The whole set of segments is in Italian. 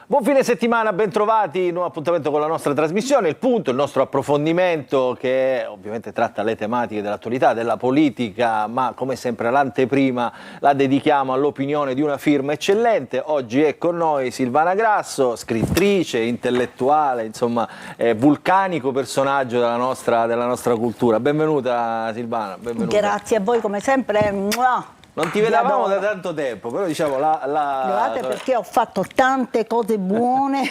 Buon fine settimana, bentrovati, nuovo appuntamento con la nostra trasmissione, il punto, il nostro approfondimento che ovviamente tratta le tematiche dell'attualità, della politica, ma come sempre l'anteprima la dedichiamo all'opinione di una firma eccellente. Oggi è con noi Silvana Grasso, scrittrice, intellettuale, insomma vulcanico personaggio della nostra cultura. Benvenuta Silvana, benvenuta. Grazie a voi come sempre. Non ti vedevamo da tanto tempo, però diciamo Guardate, perché ho fatto tante cose buone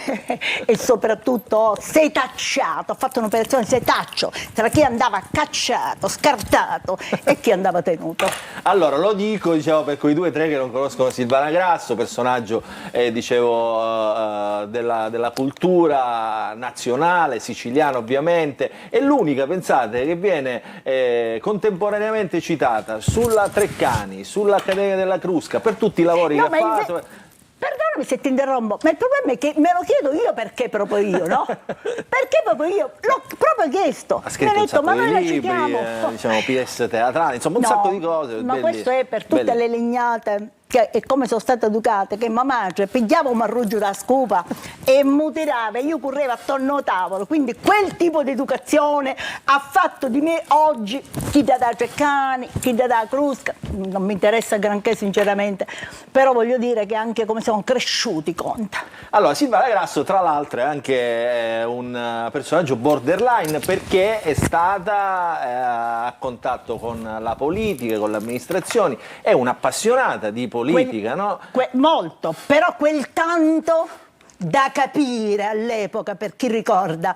e soprattutto ho setacciato, ho fatto un'operazione setaccio tra chi andava cacciato, scartato e chi andava tenuto. Allora, lo dico diciamo, per quei 2 o 3 che non conoscono Silvana Grasso, personaggio della cultura nazionale, siciliana ovviamente, è l'unica, pensate, che viene contemporaneamente citata sulla Treccani, sull'Accademia della Crusca, per tutti i lavori che ha fatto. Perdonami se ti interrompo, ma il problema è che me lo chiedo io perché proprio io, no? Perché proprio io? L'ho proprio chiesto. Ha scritto un sacco di libri, diciamo, PS teatrali, insomma un sacco di cose. Ma questo è per tutte le legnate. E come sono state educate, che mamma pigliava un marruggio da scopa e mutirava, io correvo attorno al tavolo, quindi quel tipo di educazione ha fatto di me oggi chi da Treccani, chi da Crusca, non mi interessa granché sinceramente, però voglio dire che anche come siamo cresciuti conta. Allora, Silvana Grasso tra l'altro è anche un personaggio borderline perché è stata a contatto con la politica, con le amministrazioni, è un'appassionata di politica. No? Molto, però quel tanto da capire all'epoca, per chi ricorda,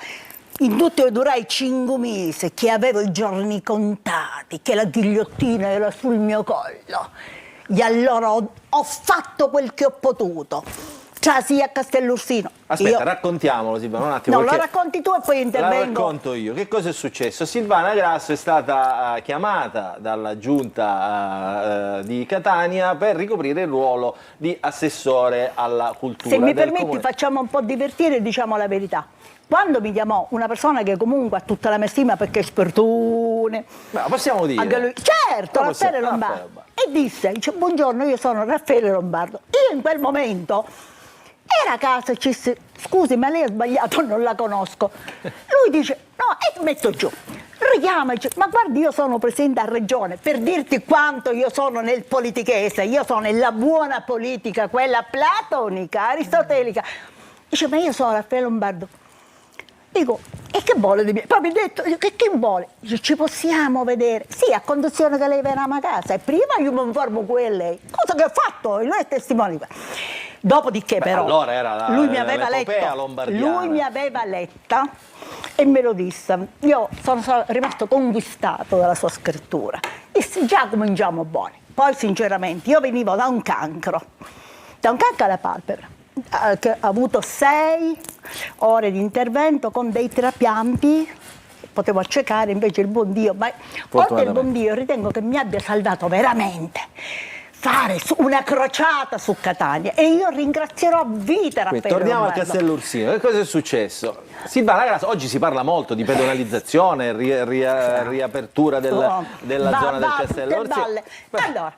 in tutto io durai 5 mesi, che avevo i giorni contati, che la ghigliottina era sul mio collo, e allora ho fatto quel che ho potuto. Trasi a Castellursino. Aspetta, raccontiamolo Silvana un attimo. No, lo racconti tu e poi intervengo. La racconto io. Che cosa è successo? Silvana Grasso è stata chiamata dalla giunta di Catania per ricoprire il ruolo di assessore alla cultura. Se mi permetti facciamo un po' divertire e diciamo la verità. Quando mi chiamò una persona che comunque ha tutta la mia stima perché è spertone, ma possiamo dire? Anche lui, certo, Raffaele Lombardo. E dice, buongiorno, io sono Raffaele Lombardo. Io in quel momento era a casa e ci disse, scusi ma lei ha sbagliato, non la conosco. Lui dice, no, e metto giù. Richiama e dice, ma guardi io sono presidente a regione, per dirti quanto io sono nel politichese, io sono nella buona politica, quella platonica, aristotelica. Dice, ma io sono Raffaele Lombardo. Dico, e che vuole di me? Proprio detto, che vuole? Dice, ci possiamo vedere? Sì, a condizione che lei veniamo a casa e prima io mi informo qui e lei. Cosa che ha fatto, lui è testimone. Dopodiché però, allora era lui mi aveva letta e me lo disse. Io sono rimasto conquistato dalla sua scrittura. Disse, già cominciamo buoni. Poi sinceramente, io venivo da un cancro alla palpebra. Che ha avuto 6 ore di intervento con dei trapianti, potevo accecare, invece il buon Dio, ma oltre il buon Dio ritengo che mi abbia salvato veramente fare una crociata su Catania e io ringrazierò a vita Raffaele Torniamo Lombardo. a Castellursino, che cosa è successo? Silvana Grasso, oggi si parla molto di pedonalizzazione, riapertura della zona del Castellursino. Allora,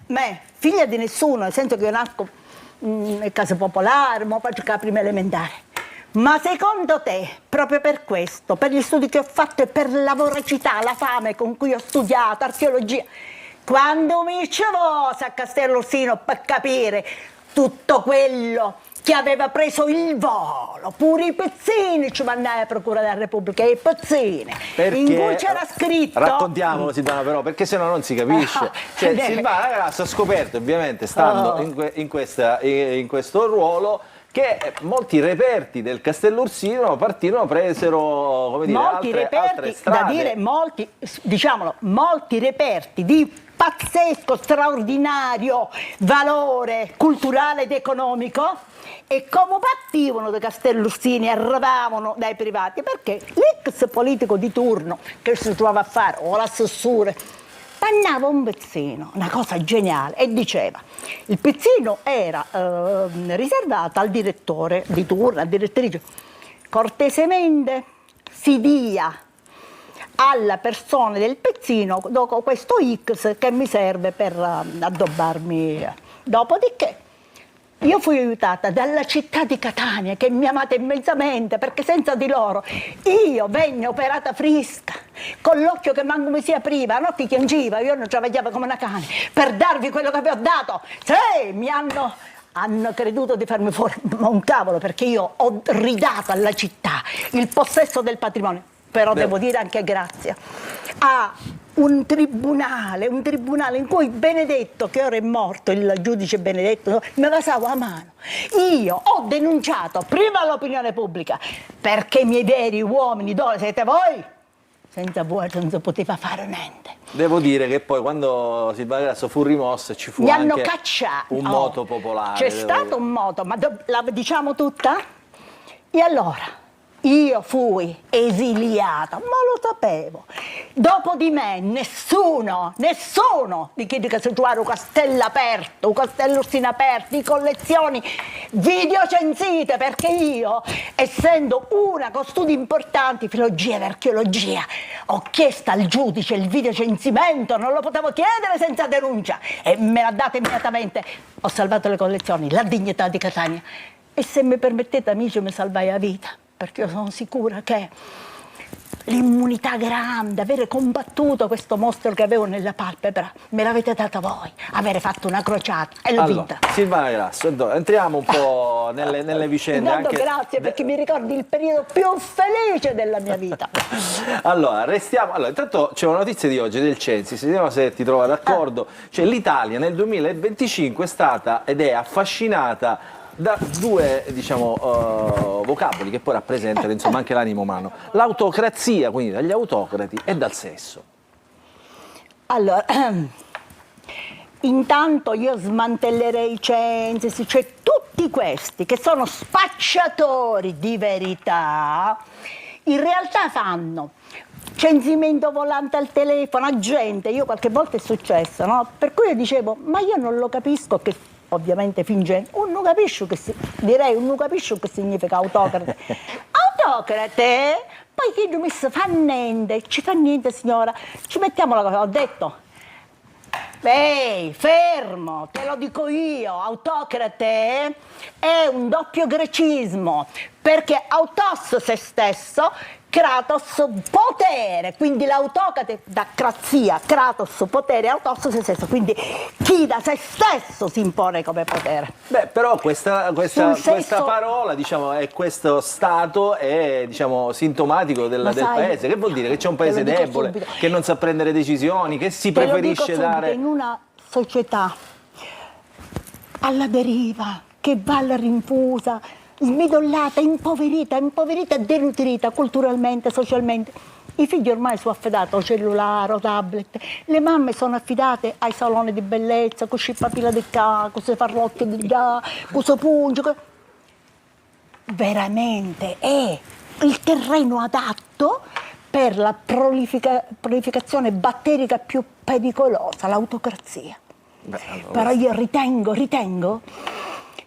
me, figlia di nessuno, nel senso che io nasco in case popolari, ma faccio la prima elementare. Ma secondo te, proprio per questo, per gli studi che ho fatto e per la voracità, la fame con cui ho studiato, archeologia, quando mi ricevo a Castellursino per capire tutto quello che aveva preso il volo, pure i pezzini ci mandava a Procura della Repubblica, i pezzini, in cui c'era scritto... Raccontiamolo Silvana però, perché sennò non si capisce. Silvana Grasso ha scoperto, ovviamente, stando in questo ruolo, che molti reperti del Castellursino presero, come dire, altre strade. Da dire molti reperti di pazzesco, straordinario valore culturale ed economico, e come partivano dai Castellursini arrivavano dai privati, perché l'ex politico di turno che si trovava a fare o l'assessore pannava un pezzino, una cosa geniale, e diceva il pezzino era riservato al direttore di turno, alla direttrice, cortesemente si dia alla persona del pezzino dopo questo X che mi serve per addobbarmi. Dopodiché Io fui aiutata dalla città di Catania, che mi amate immensamente, perché senza di loro io venni operata frisca, con l'occhio che manco mi si apriva, la notte piangeva, io non travagliavo come una cane, per darvi quello che vi ho dato. Sì, mi hanno creduto di farmi fuori un cavolo, perché io ho ridato alla città il possesso del patrimonio, però devo dire anche grazie a un tribunale in cui Benedetto, che ora è morto, il giudice Benedetto, mi basavo a mano. Io ho denunciato prima l'opinione pubblica, perché i miei veri uomini d'oro siete voi. Senza voi non si poteva fare niente. Devo dire che poi quando Silvia Grasso fu rimossa ci fu Mi anche hanno cacciato. un moto popolare. C'è stato un moto, ma la diciamo tutta? E allora? Io fui esiliata, ma lo sapevo. Dopo di me nessuno di chi che si trovava un castello aperto, un castello inaperto, di collezioni videocensite, perché io, essendo una con studi importanti, filologia ed archeologia, ho chiesto al giudice il videocensimento, non lo potevo chiedere senza denuncia, e me l'ha data immediatamente. Ho salvato le collezioni, la dignità di Catania, e se mi permettete, amici, mi salvai la vita, perché io sono sicura che l'immunità grande, avere combattuto questo mostro che avevo nella palpebra, me l'avete data voi, avere fatto una crociata, e l'ho vinta. Silvia Grasso, entriamo un po' nelle vicende. Intanto grazie, perché mi ricordi il periodo più felice della mia vita. Allora, intanto c'è una notizia di oggi del Censis, vediamo se ti trova d'accordo. Cioè, l'Italia nel 2025 è stata ed è affascinata da due, diciamo, vocaboli che poi rappresentano, insomma, anche l'animo umano: l'autocrazia, quindi dagli autocrati, e dal sesso. Allora, intanto io smantellerei i Censis, cioè tutti questi che sono spacciatori di verità, in realtà fanno censimento volante al telefono a gente. Io qualche volta è successo, no? Per cui io dicevo, ma io non lo capisco, che ovviamente fingendo, non capisco che significa autocrate. Autocrate? Poi chi non mi fa niente, ci fa niente signora, ci mettiamo la cosa, ho detto. Ehi, fermo, te lo dico io, autocrate è un doppio grecismo, perché autos se stesso, kratos potere, quindi l'autocrate da crazia, kratos potere, autos se stesso, quindi chi da se stesso si impone come potere. Beh, però questa parola, diciamo, è questo stato è, diciamo, sintomatico del paese. Che vuol dire? Che c'è un paese debole, che non sa prendere decisioni, che si preferisce dare... In una società alla deriva, che va alla rinfusa, smidollata, impoverita e denutrita culturalmente, socialmente. I figli ormai sono affidati al cellulare, al tablet, le mamme sono affidate ai saloni di bellezza, con i papilla di qua, con le farlocche di là, con i pungi. Veramente è il terreno adatto per la prolificazione batterica più pericolosa, l'autocrazia. Però io ritengo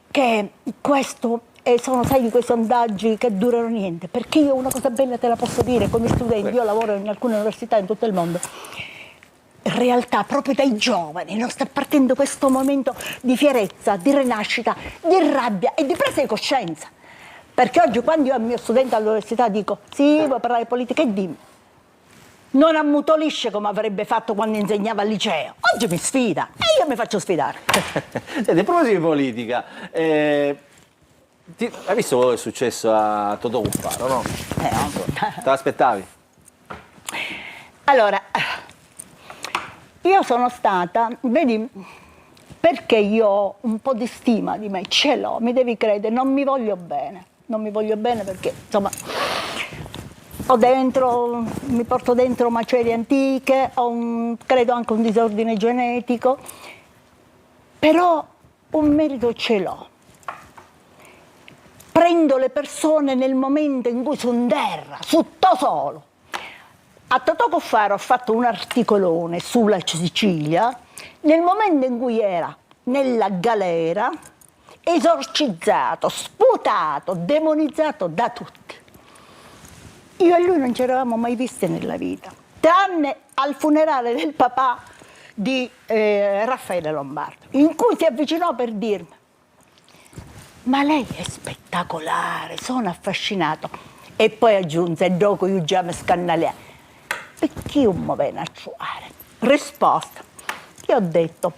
che questo, e sono sai di quei sondaggi che durano niente, perché io una cosa bella te la posso dire come studenti, io lavoro in alcune università in tutto il mondo. In realtà proprio dai giovani non sta partendo questo momento di fierezza, di rinascita, di rabbia e di presa di coscienza. Perché oggi quando io al mio studente all'università dico sì, vuoi parlare di politica, e dimmi, non ammutolisce come avrebbe fatto quando insegnava al liceo. Oggi mi sfida e io mi faccio sfidare. Senti, a proposito di politica, hai visto quello che è successo a Totò Cuffaro, no? Te l'aspettavi? Allora, io sono stata, vedi, perché io ho un po' di stima di me, ce l'ho, mi devi credere, non mi voglio bene perché, insomma, mi porto dentro macerie antiche, credo anche un disordine genetico, però un merito ce l'ho. Prendo le persone nel momento in cui sono in terra, tutto solo. A Totò Cuffaro ho fatto un articolone sulla Sicilia nel momento in cui era nella galera, esorcizzato, sputato, demonizzato da tutti. Io e lui non ci eravamo mai visti nella vita, tranne al funerale del papà di Raffaele Lombardo, in cui si avvicinò per dirmi: ma lei è spettacolare, sono affascinato. E poi aggiunse, dopo io già mi scannalea, perché io mi viene a trovare? Risposta, io ho detto,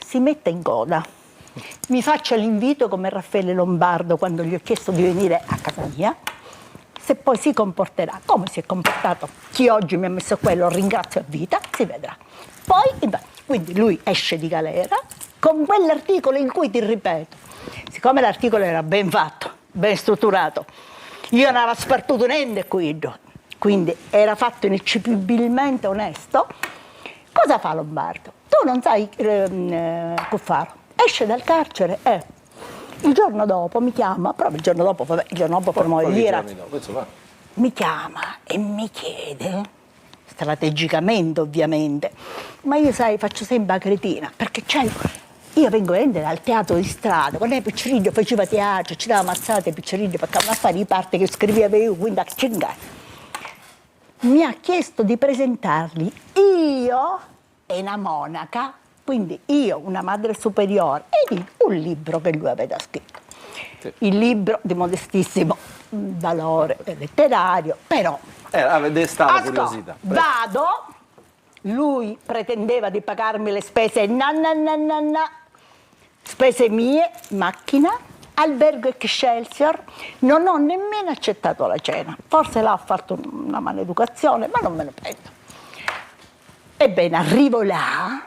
si metta in coda, mi faccia l'invito come Raffaele Lombardo quando gli ho chiesto di venire a casa mia, se poi si comporterà come si è comportato chi oggi mi ha messo quello, ringrazio a vita, si vedrà. Poi, quindi lui esce di galera con quell'articolo in cui, ti ripeto, siccome l'articolo era ben fatto, ben strutturato, io non avevo spartuto niente qui, quindi era fatto ineccepibilmente onesto. Cosa fa Lombardo? Tu non sai Cuffaro, esce dal carcere e il giorno dopo mi chiama, proprio il giorno dopo per morire, mi chiama e mi chiede, strategicamente ovviamente, ma io sai, faccio sempre la cretina, perché io vengo a vendere al teatro di strada, quando Piccirillo faceva teatro, ci dava mazzate Piccirillo, perché a fare i parti che scriveva io, quindi a cingare. Mi ha chiesto di presentargli io e una monaca, quindi io, una madre superiore, e un libro che lui aveva scritto. Sì. Il libro di modestissimo valore letterario, però... destava curiosità. Vado, lui pretendeva di pagarmi le spese, spese mie, macchina, albergo Excelsior, non ho nemmeno accettato la cena. Forse là ho fatto una maleducazione, ma non me ne prendo. Ebbene, arrivo là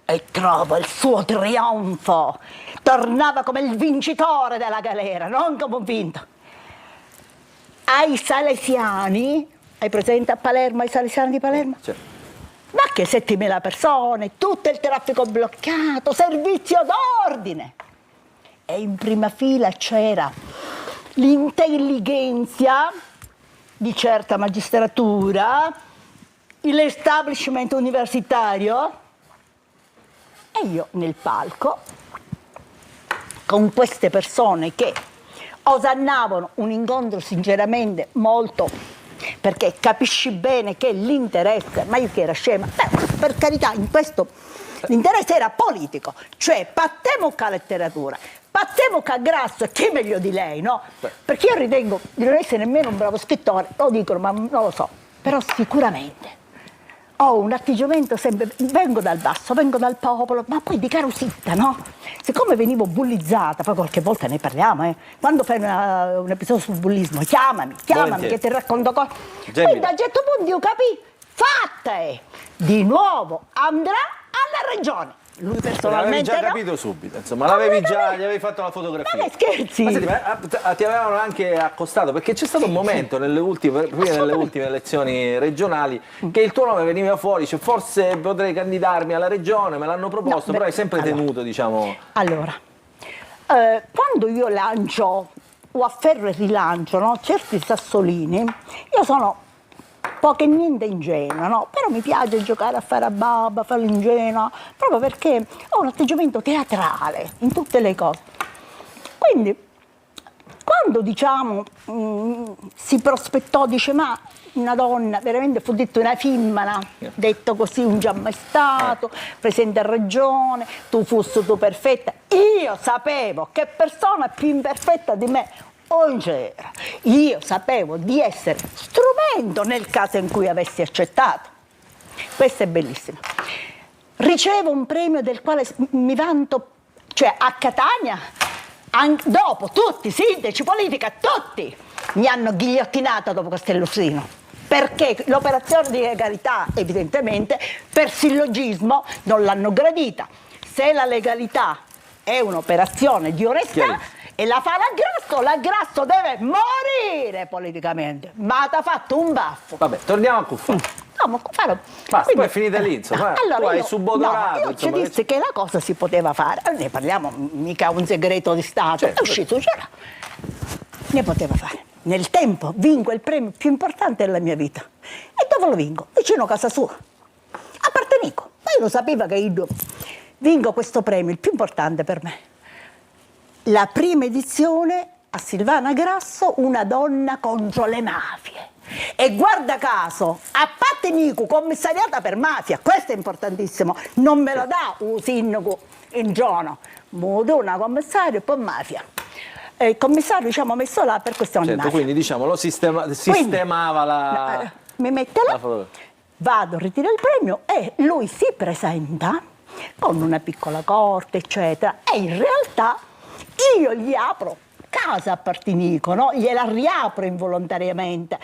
e trovo il suo trionfo. Tornava come il vincitore della galera, non come un vinto. Ai salesiani, hai presente a Palermo, ai salesiani di Palermo? Certo. Ma che 7.000 persone, tutto il traffico bloccato, servizio d'ordine. E in prima fila c'era l'intelligenza di certa magistratura, l'establishment universitario, e io nel palco con queste persone che osannavano un incontro sinceramente molto, perché capisci bene che l'interesse, ma io che era scema, per carità, in questo l'interesse era politico, cioè pattiamo con la letteratura, pattiamo con Grasso, che è meglio di lei, no? Perché io ritengo di non essere nemmeno un bravo scrittore, lo dicono, ma non lo so, però sicuramente ho un atteggiamento sempre, vengo dal basso, vengo dal popolo, ma poi di carosita, no? Siccome venivo bullizzata, poi qualche volta ne parliamo, quando fai un episodio sul bullismo, chiamami, che ti racconto cose. Quindi a un certo punto io capì, fatta! Di nuovo andrà alla regione. Lui personalmente l'avevi già capito subito, insomma, l'avevi già, gli avevi fatto la fotografia. Ma che scherzi? Ma senti, ti avevano anche accostato, perché c'è stato un momento nelle ultime elezioni regionali che il tuo nome veniva fuori, cioè forse potrei candidarmi alla regione, me l'hanno proposto, però hai sempre tenuto, diciamo. Allora, quando io lancio o afferro e rilancio, no, certi sassolini, io sono poco e niente ingenua, no? Però mi piace giocare a fare a babba, fare l'ingenua, proprio perché ho un atteggiamento teatrale in tutte le cose. Quindi, quando diciamo si prospettò, dice, ma una donna veramente fu detto una fimmana, detto così, un già mai stato, presente a ragione, tu fossi tu perfetta. Io sapevo che persona più imperfetta di me non c'era. Io sapevo di essere strumento nel caso in cui avessi accettato. Questo è bellissimo. Ricevo un premio del quale mi vanto, cioè a Catania, dopo tutti, sindaci, politica, tutti mi hanno ghigliottinato dopo Castellussino, perché l'operazione di legalità, evidentemente, per sillogismo non l'hanno gradita. Se la legalità è un'operazione di onestà, e la fa l'Aggrasso deve morire politicamente, ma ti ha fatto un baffo. Vabbè, torniamo a Cuffaro. No, ma Cuffaro... Basta, poi è finita lì, insomma, allora tu hai subodorato. No, io ci disse che la cosa si poteva fare, ne parliamo, mica un segreto di Stato, certo, è uscito, c'era. Ne poteva fare. Nel tempo vinco il premio più importante della mia vita. E dove lo vinco? Vicino a casa sua, a Partenico. Ma io lo sapevo che io vinco questo premio, il più importante per me. La prima edizione a Silvana Grasso, una donna contro le mafie. E guarda caso, a Partenico, commissariata per mafia, questo è importantissimo, non me lo dà un sindaco in giorno, ma lo dà una commissaria per mafia. il commissario, diciamo, messo là per questioni di mafia. Quindi, diciamo, lo sistemava la... Mi mette là, vado, ritiro il premio e lui si presenta con una piccola corte, eccetera, e in realtà io gli apro casa a Partinico, no? Gliela riapro involontariamente.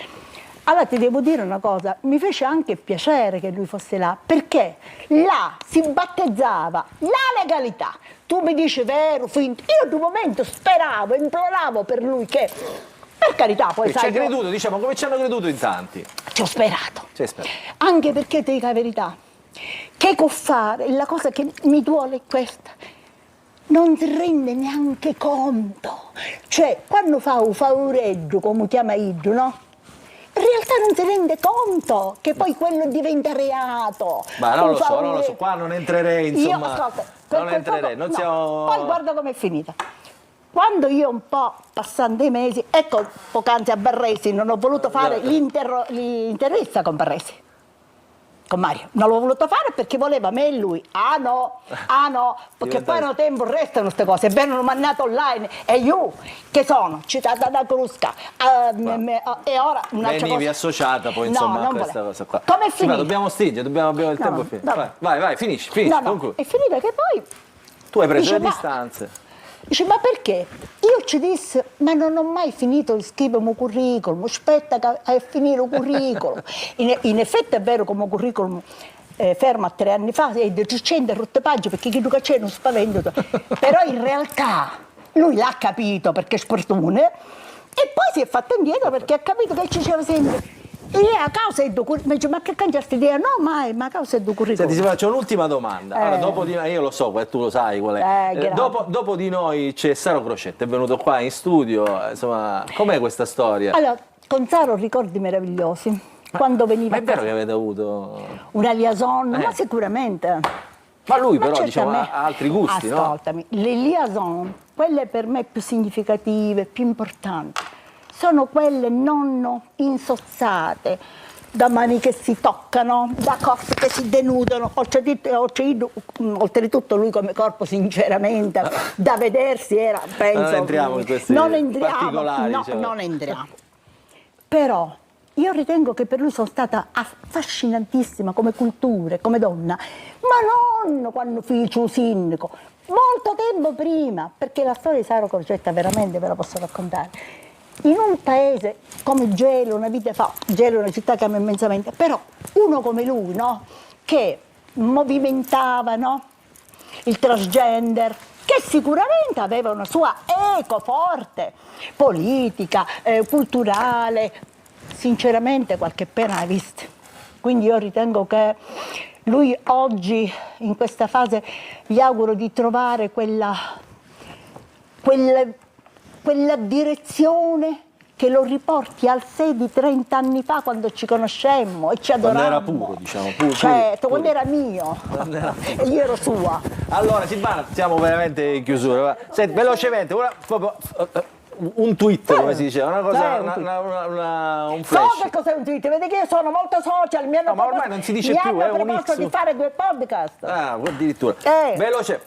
Allora ti devo dire una cosa, mi fece anche piacere che lui fosse là, perché là si battezzava la legalità. Tu mi dici vero, finto, io ad un momento speravo, imploravo per lui che, per carità, poi sai... Ci hai creduto, diciamo, come ci hanno creduto in tanti. Ci ho sperato. Sperato. Anche perché ti dico la verità, che può fare, la cosa che mi duole è questa, non si rende neanche conto. Cioè, quando fa un faureggio, come chiama Iddu, no? In realtà non si rende conto che poi quello diventa reato. Ma non lo so, qua non entrerei, insomma. Io, ascolta, non entrerei, non siamo... Poi guarda com'è finita. Quando io un po', passando i mesi, ecco, poc'anzi a Barresi, non ho voluto fare l'intervista con Barresi. Con Mario, non l'ho voluto fare perché voleva me e lui. Ah no, perché poi nel tempo restano queste cose, vengono mandate online e io che sono citata da Crusca e ora un'altra venivi cosa. associata poi insomma a questa cosa qua. Come è finita? Dobbiamo stringere, abbiamo il tempo finito. Vai, finisci. No, è finita che poi tu hai preso le distanze. Dice, ma perché? Io ci disse, ma non ho mai finito di scrivere il mio curriculum, aspetta a finire il curriculum. In effetti è vero come curriculum fermo a 3 anni fa, è di 300 rotte pagine perché chi che c'è non spaventa. Però in realtà lui l'ha capito perché è sportone e poi si è fatto indietro perché ha capito che ci c'era sempre. E a causa del curriculum, mi dice, ma che cangiaste idea? No, mai, ma a causa del curriculum. Senti, faccio un'ultima domanda. Allora, dopo di noi, io lo so, tu lo sai qual è. Dopo di noi c'è Saro Crocetta, è venuto qua in studio, insomma, com'è questa storia? Allora, con Saro ricordi meravigliosi. Quando veniva ma è vero che avete avuto una liaison, ma sicuramente. Ma lui però diciamo, ha altri gusti, ascoltami, no? Le liaison, quelle per me più significative, più importanti, sono quelle non insozzate, da mani che si toccano, da corpi che si denudano, oltretutto lui come corpo sinceramente, da vedersi era, penso... Non entriamo in questi particolari. No, non entriamo. Però io ritengo che per lui sono stata affascinantissima come cultura, come donna, ma non quando fece un sindaco, molto tempo prima, perché la storia di Saro Crocetta veramente ve la posso raccontare. In un paese come Gela, una vita fa, Gela è una città che amo immensamente, però uno come lui, no? Che movimentava, no? Il transgender, che sicuramente aveva una sua eco forte, politica, culturale, sinceramente qualche pena l'ha vista. Quindi io ritengo che lui oggi, in questa fase, gli auguro di trovare quella direzione che lo riporti al sé di 30 anni fa quando ci conoscemmo e ci adoravamo. Quando era puro, diciamo. Certo, quando era mio e io ero sua. Allora, Silvana, siamo veramente in chiusura. Senti, velocemente, un tweet, come si diceva, una cosa, un flash. So che cos'è un tweet, vedi che io sono molto social, mi hanno ma ormai non si dice più, è un proposto di fare 2 podcast. Ah, addirittura. Veloce.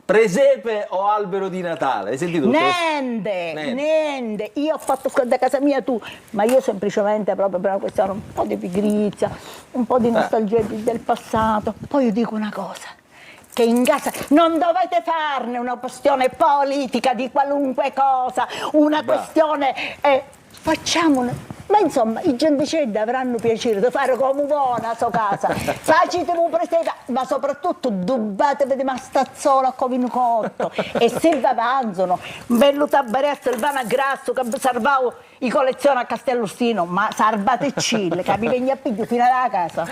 Presepe o albero di Natale? Hai sentito? Niente. Io ho fatto da casa mia tu, ma io semplicemente proprio per una questione un po' di pigrizia, un po' di nostalgia del passato. Poi io dico una cosa, che in casa non dovete farne una questione politica di qualunque cosa, una questione... facciamo... Ma insomma, i genticelli avranno piacere di fare come buona a sua casa. Facete un presepe, ma soprattutto dubbatevi di mastazzola come in cotto. E Silva Panzono, un bello tabaretto, il vana grasso che salvavo i collezioni a Castellustino, ma salvate il cille, che mi venga a piglio fino alla casa.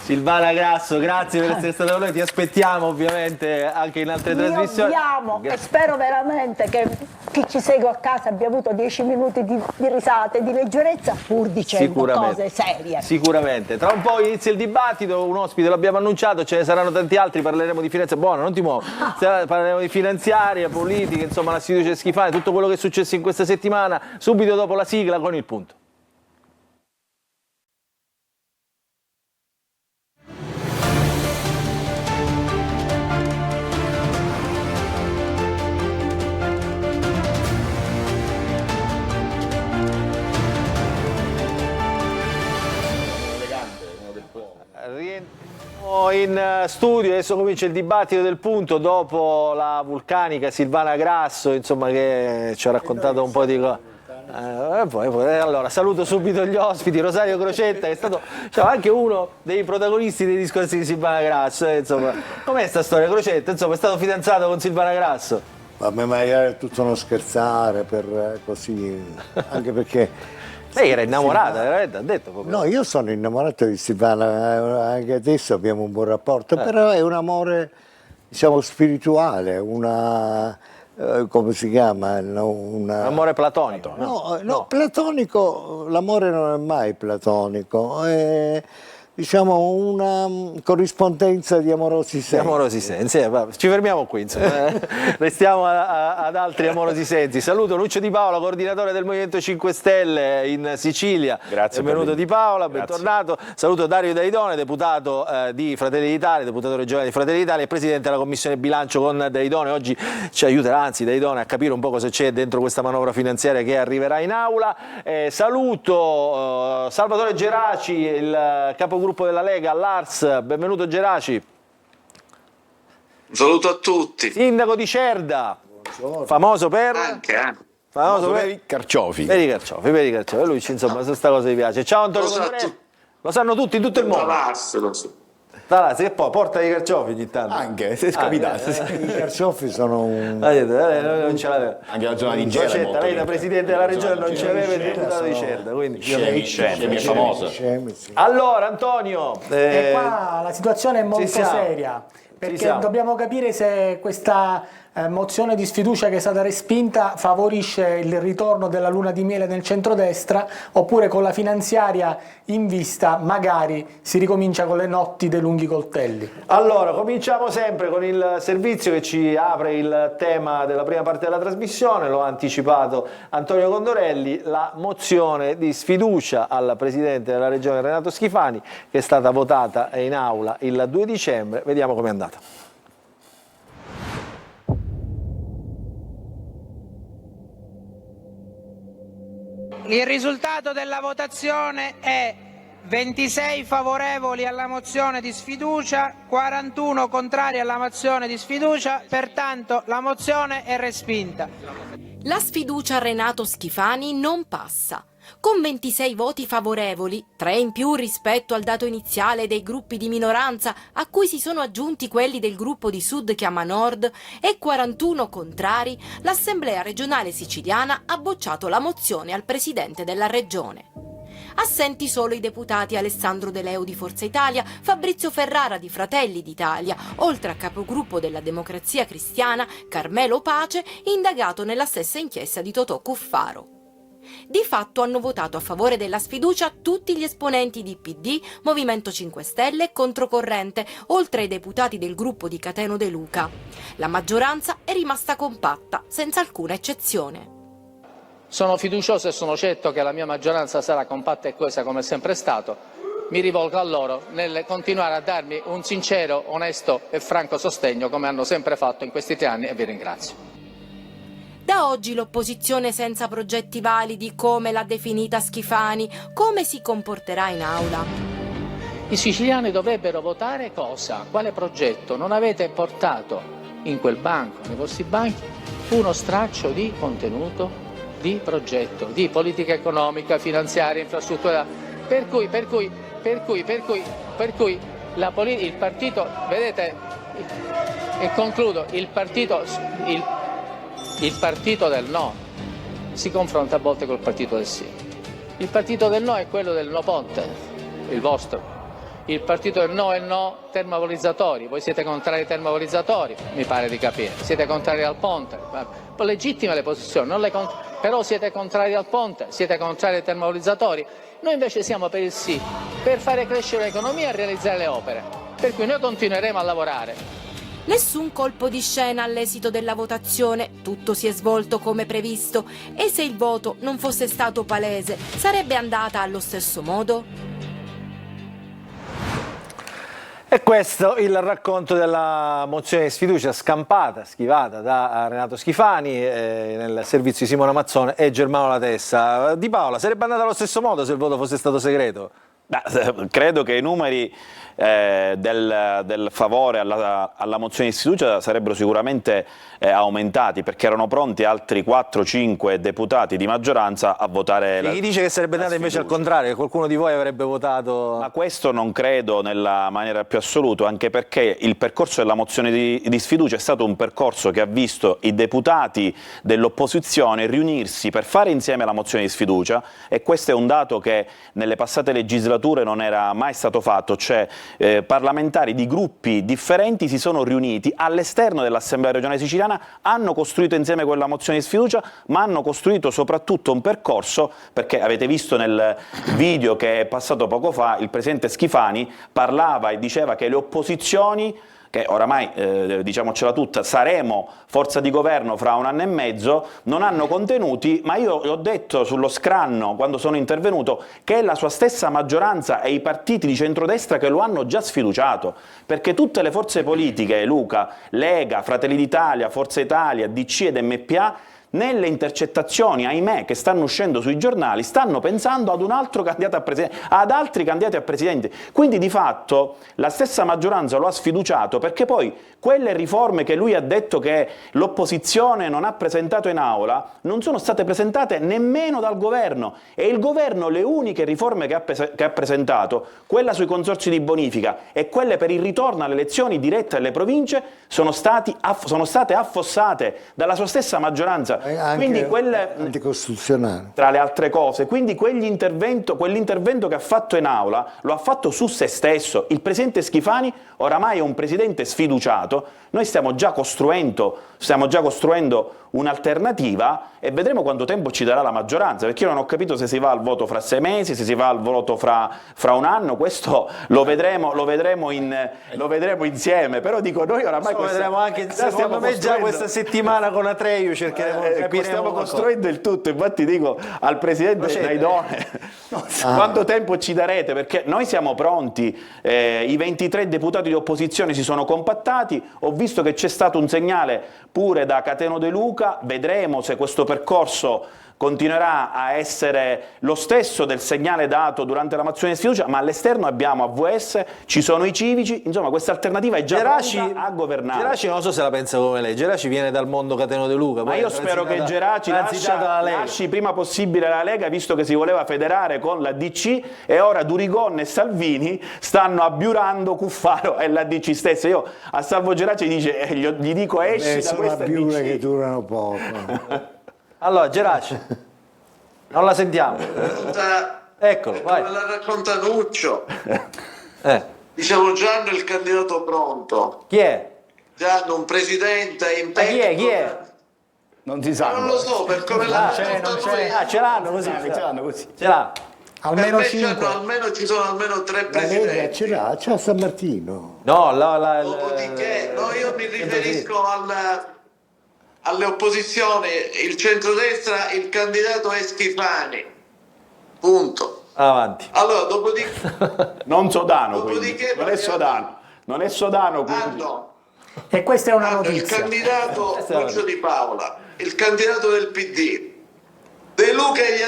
Silvana Grasso, grazie per essere stata con noi, ti aspettiamo ovviamente anche in altre trasmissioni. E spero veramente che chi ci segue a casa abbia avuto 10 minuti di risate, di leggerezza, pur dicendo cose serie. Sicuramente. Tra un po' inizia il dibattito, un ospite l'abbiamo annunciato, ce ne saranno tanti altri, parleremo di finanza. Buono, non ti muovo. Parleremo di finanziaria, politica, insomma la sfiducia Schifani, tutto quello che è successo in questa settimana, subito dopo la sigla con il punto. in studio, adesso comincia il dibattito del punto dopo la vulcanica Silvana Grasso, insomma, che ci ha raccontato un po' di cose. Allora saluto subito gli ospiti. Rosario Crocetta, che è stato anche uno dei protagonisti dei discorsi di Silvana Grasso, insomma. Com'è sta storia, Crocetta? Insomma, è stato fidanzato con Silvana Grasso? Vabbè, ma era tutto uno scherzare, per così, anche perché... Lei era innamorata, veramente, ha detto proprio. No, io sono innamorato di Silvana, anche adesso abbiamo un buon rapporto, però è un amore, diciamo, spirituale, come si chiama? Amore platonico. No, platonico, l'amore non è mai platonico, è, diciamo, una corrispondenza di amorosi sensi. Di amorosi sensi, ci fermiamo qui, insomma. Restiamo ad altri amorosi sensi. Saluto Lucio Di Paola, coordinatore del Movimento 5 Stelle in Sicilia. Grazie. Benvenuto Di Paola, Grazie. bentornato. Saluto Dario Deidone, deputato di Fratelli d'Italia, deputato regionale di Fratelli d'Italia e presidente della Commissione Bilancio con Deidone. Oggi ci aiuterà, anzi Deidone, a capire un po' cosa c'è dentro questa manovra finanziaria che arriverà in aula. Saluto Salvatore Geraci, il capogruppo della Lega all'Ars. Benvenuto Geraci. Un saluto a tutti. Sindaco di Cerda, famoso per... Famoso per i carciofi. Per i carciofi. Lui, insomma, questa cosa gli piace. Ciao Antonio Condorelli. Lo sanno tutti in tutto il mondo. Talassi, che poi porta i carciofi ogni tanto. Anche, se scapitato. I carciofi sono un... Non ce l'aveva. Anche la zona di Gela è molto lei da presidente della regione non ce l'aveva il deputato di Cerda. Quindi... Scemi, è famoso. Allora Antonio... E qua la situazione è molto seria, perché dobbiamo capire se questa mozione di sfiducia che è stata respinta favorisce il ritorno della luna di miele nel centrodestra, oppure con la finanziaria in vista magari si ricomincia con le notti dei lunghi coltelli. Allora, cominciamo sempre con il servizio che ci apre il tema della prima parte della trasmissione, lo ha anticipato Antonio Condorelli, la mozione di sfiducia al Presidente della Regione Renato Schifani, che è stata votata in aula il 2 dicembre, vediamo com'è andata. Il risultato della votazione è 26 favorevoli alla mozione di sfiducia, 41 contrari alla mozione di sfiducia, pertanto la mozione è respinta. La sfiducia a Renato Schifani non passa. Con 26 voti favorevoli, 3 in più rispetto al dato iniziale dei gruppi di minoranza, a cui si sono aggiunti quelli del gruppo di Sud Chiama Nord, e 41 contrari, l'Assemblea regionale siciliana ha bocciato la mozione al Presidente della Regione. Assenti solo i deputati Alessandro De Leo di Forza Italia, Fabrizio Ferrara di Fratelli d'Italia, oltre a capogruppo della Democrazia Cristiana Carmelo Pace, indagato nella stessa inchiesta di Totò Cuffaro. Di fatto hanno votato a favore della sfiducia tutti gli esponenti di PD, Movimento 5 Stelle e Controcorrente, oltre ai deputati del gruppo di Cateno De Luca. La maggioranza è rimasta compatta, senza alcuna eccezione. Sono fiducioso e sono certo che la mia maggioranza sarà compatta e coesa come è sempre stato. Mi rivolgo a loro nel continuare a darmi un sincero, onesto e franco sostegno come hanno sempre fatto in questi 3 anni e vi ringrazio. Da oggi l'opposizione senza progetti validi, come l'ha definita Schifani, come si comporterà in aula? I siciliani dovrebbero votare cosa? Quale progetto? Non avete portato in quel banco, nei vostri banchi, uno straccio di contenuto, di progetto, di politica economica, finanziaria, infrastrutturale. Per cui il partito, vedete, e concludo, il partito del no si confronta a volte col partito del sì. Il partito del no è quello del no ponte, il vostro. Il partito del no è il no termovalorizzatori. Voi siete contrari ai termovalorizzatori, mi pare di capire. Siete contrari al ponte. Legittime le posizioni, però siete contrari al ponte, siete contrari ai termovalorizzatori. Noi invece siamo per il sì, per fare crescere l'economia e realizzare le opere. Per cui noi continueremo a lavorare. Nessun colpo di scena all'esito della votazione, tutto si è svolto come previsto, e se il voto non fosse stato palese, sarebbe andata allo stesso modo? E questo il racconto della mozione di sfiducia scampata, schivata da Renato Schifani nel servizio di Simona Mazzone e Germano Latessa. Di Paola, sarebbe andata allo stesso modo se il voto fosse stato segreto? Credo che i numeri del favore alla mozione di sfiducia sarebbero sicuramente aumentati, perché erano pronti altri 4-5 deputati di maggioranza a votare chi dice che sarebbe andata invece al contrario, che qualcuno di voi avrebbe votato... Ma questo non credo nella maniera più assoluta, anche perché il percorso della mozione di sfiducia è stato un percorso che ha visto i deputati dell'opposizione riunirsi per fare insieme la mozione di sfiducia, e questo è un dato che nelle passate legislature non era mai stato fatto, cioè parlamentari di gruppi differenti si sono riuniti all'esterno dell'Assemblea regionale siciliana, hanno costruito insieme quella mozione di sfiducia, ma hanno costruito soprattutto un percorso, perché avete visto nel video che è passato poco fa, il presidente Schifani parlava e diceva che le opposizioni, che oramai, diciamocela tutta, saremo forza di governo fra 1 anno e mezzo, non hanno contenuti, ma io ho detto sullo scranno, quando sono intervenuto, che è la sua stessa maggioranza e i partiti di centrodestra che lo hanno già sfiduciato, perché tutte le forze politiche, Luca, Lega, Fratelli d'Italia, Forza Italia, DC ed MPA, nelle intercettazioni, ahimè, che stanno uscendo sui giornali, stanno pensando ad un altro candidato a presidente, ad altri candidati a presidente. Quindi di fatto la stessa maggioranza lo ha sfiduciato, perché poi quelle riforme che lui ha detto che l'opposizione non ha presentato in aula non sono state presentate nemmeno dal governo, e il governo le uniche riforme che ha presentato, quella sui consorzi di bonifica e quelle per il ritorno alle elezioni dirette alle province, sono state affossate dalla sua stessa maggioranza. Quindi quelle, anticostituzionale, tra le altre cose, quindi quell'intervento che ha fatto in aula lo ha fatto su se stesso. Il presidente Schifani oramai è un presidente sfiduciato, noi stiamo già costruendo un'alternativa e vedremo quanto tempo ci darà la maggioranza, perché io non ho capito se si va al voto fra 6 mesi, se si va al voto fra 1 anno, questo lo vedremo insieme, però dico, noi oramai lo vedremo anche, secondo me già questa settimana con Atreju cercheremo di capire. Stiamo costruendo il tutto, infatti dico al presidente Naidone quanto tempo ci darete, perché noi siamo pronti, i 23 deputati di opposizione si sono compattati, ho visto che c'è stato un segnale pure da Cateno De Luca, vedremo se questo percorso continuerà a essere lo stesso del segnale dato durante la mozione di sfiducia, ma all'esterno abbiamo AVS, ci sono i civici, insomma questa alternativa è già pronta a governare. Geraci non so se la pensa come lei, Geraci viene dal mondo Cateno De Luca. Ma io spero che Geraci lasci prima possibile la Lega, visto che si voleva federare con la DC, e ora Durigon e Salvini stanno abbiurando Cuffaro e la DC stessa. Io a Salvo Geraci gli dico esci da questa DC. che durano poco. Allora, Geraci, non la sentiamo. Eccolo, vai. Me la racconta Nuccio. Diciamo, già hanno il candidato pronto. Chi è? Già hanno un presidente in chi è? Non si sa. Non lo so, per come l'ha raccontato lui. Ce l'hanno così. Ce l'ha. Almeno 5. Almeno ci sono almeno 3 presidenti. Ce l'ha San Martino. No, dopodiché, io mi riferisco alle opposizioni, il centrodestra, il candidato è Schifani, punto. Avanti. Allora, dopodiché... non Sodano, dopodiché non è Sodano. Quindi. E questa è una notizia. Il candidato Lucio Di Paola, il candidato del PD, De Luca gli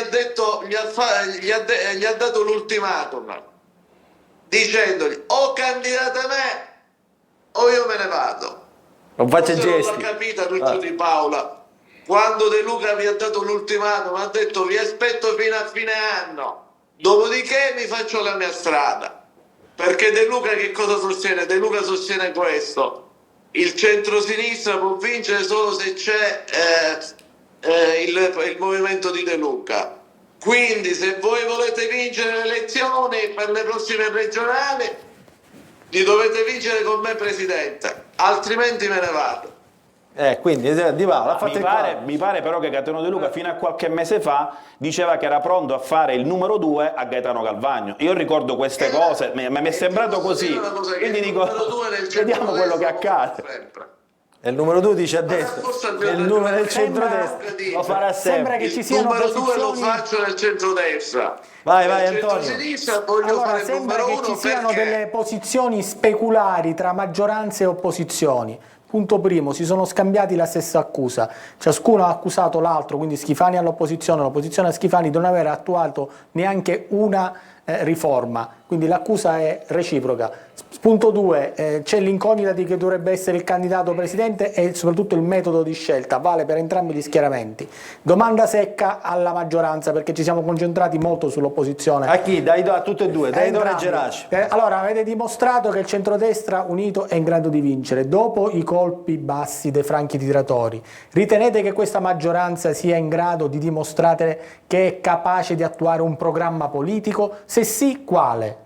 ha dato l'ultimatum, dicendogli o candidata me o io me ne vado. Non faccia gesti. Non l'ha capita Lucio Di Paola. Quando De Luca vi ha dato l'ultimatum, ha detto vi aspetto fino a fine anno, dopodiché mi faccio la mia strada. Perché De Luca che cosa sostiene? De Luca sostiene questo: il centro-sinistra può vincere solo se c'è il movimento di De Luca. Quindi se voi volete vincere le elezioni per le prossime regionali, li dovete vincere con me presidente, altrimenti me ne vado. Quindi Di Paola ha fatto mi pare però che Cateno De Luca fino a qualche mese fa diceva che era pronto a fare il numero 2 a Gaetano Galvagno. Io ricordo queste cose, mi è sembrato così, quindi dico, vediamo quello che accade. E il numero 2 dice a destra, il numero del centrodestra lo farà sempre. Sembra che ci siano numero 2 lo posizioni... faccio nel centrodestra. Vai Antonio. Allora, sembra che ci siano delle posizioni speculari tra maggioranze e opposizioni. Punto primo, si sono scambiati la stessa accusa, ciascuno ha accusato l'altro, quindi Schifani all'opposizione, l'opposizione a Schifani di non aver attuato neanche una riforma, quindi l'accusa è reciproca. Punto 2, c'è l'incognita di che dovrebbe essere il candidato presidente e soprattutto il metodo di scelta, vale per entrambi gli schieramenti. Domanda secca alla maggioranza, perché ci siamo concentrati molto sull'opposizione. A chi? A tutte e due, Dai Don e Geraci. Allora, avete dimostrato che il centrodestra unito è in grado di vincere, dopo i colpi bassi dei franchi tiratori. Ritenete che questa maggioranza sia in grado di dimostrare che è capace di attuare un programma politico? Se sì, quale?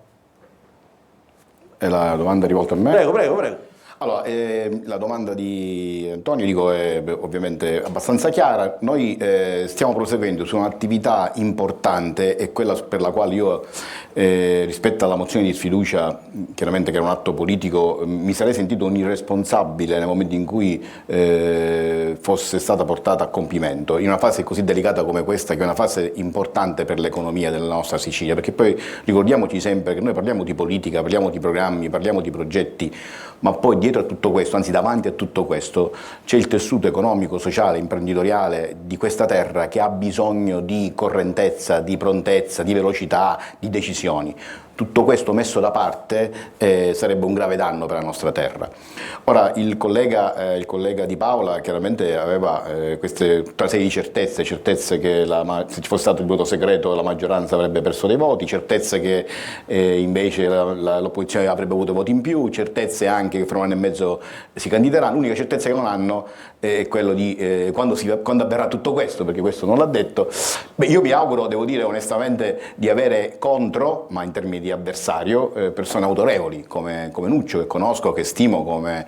È la domanda rivolta a me? Prego. Allora, la domanda di Antonio, dico, è ovviamente abbastanza chiara. Noi stiamo proseguendo su un'attività importante, e quella per la quale io, rispetto alla mozione di sfiducia, chiaramente che era un atto politico, mi sarei sentito un irresponsabile nel momento in cui fosse stata portata a compimento, in una fase così delicata come questa, che è una fase importante per l'economia della nostra Sicilia, perché poi ricordiamoci sempre che noi parliamo di politica, parliamo di programmi, parliamo di progetti, ma poi dietro a tutto questo, anzi davanti a tutto questo, c'è il tessuto economico, sociale, imprenditoriale di questa terra che ha bisogno di correntezza, di prontezza, di velocità, di decisioni. Tutto questo messo da parte sarebbe un grave danno per la nostra terra. Ora, il collega Di Paola chiaramente aveva queste tutta una serie di certezze che se ci fosse stato il voto segreto la maggioranza avrebbe perso dei voti, certezze che invece l'opposizione avrebbe avuto voti in più, certezze anche che fra un anno e mezzo si candideranno. L'unica certezza che non hanno è quello di quando avverrà tutto questo, perché questo non l'ha detto. Beh, io mi auguro, devo dire onestamente, di avere contro, ma in termini di avversario, persone autorevoli come Nuccio, che conosco, che stimo come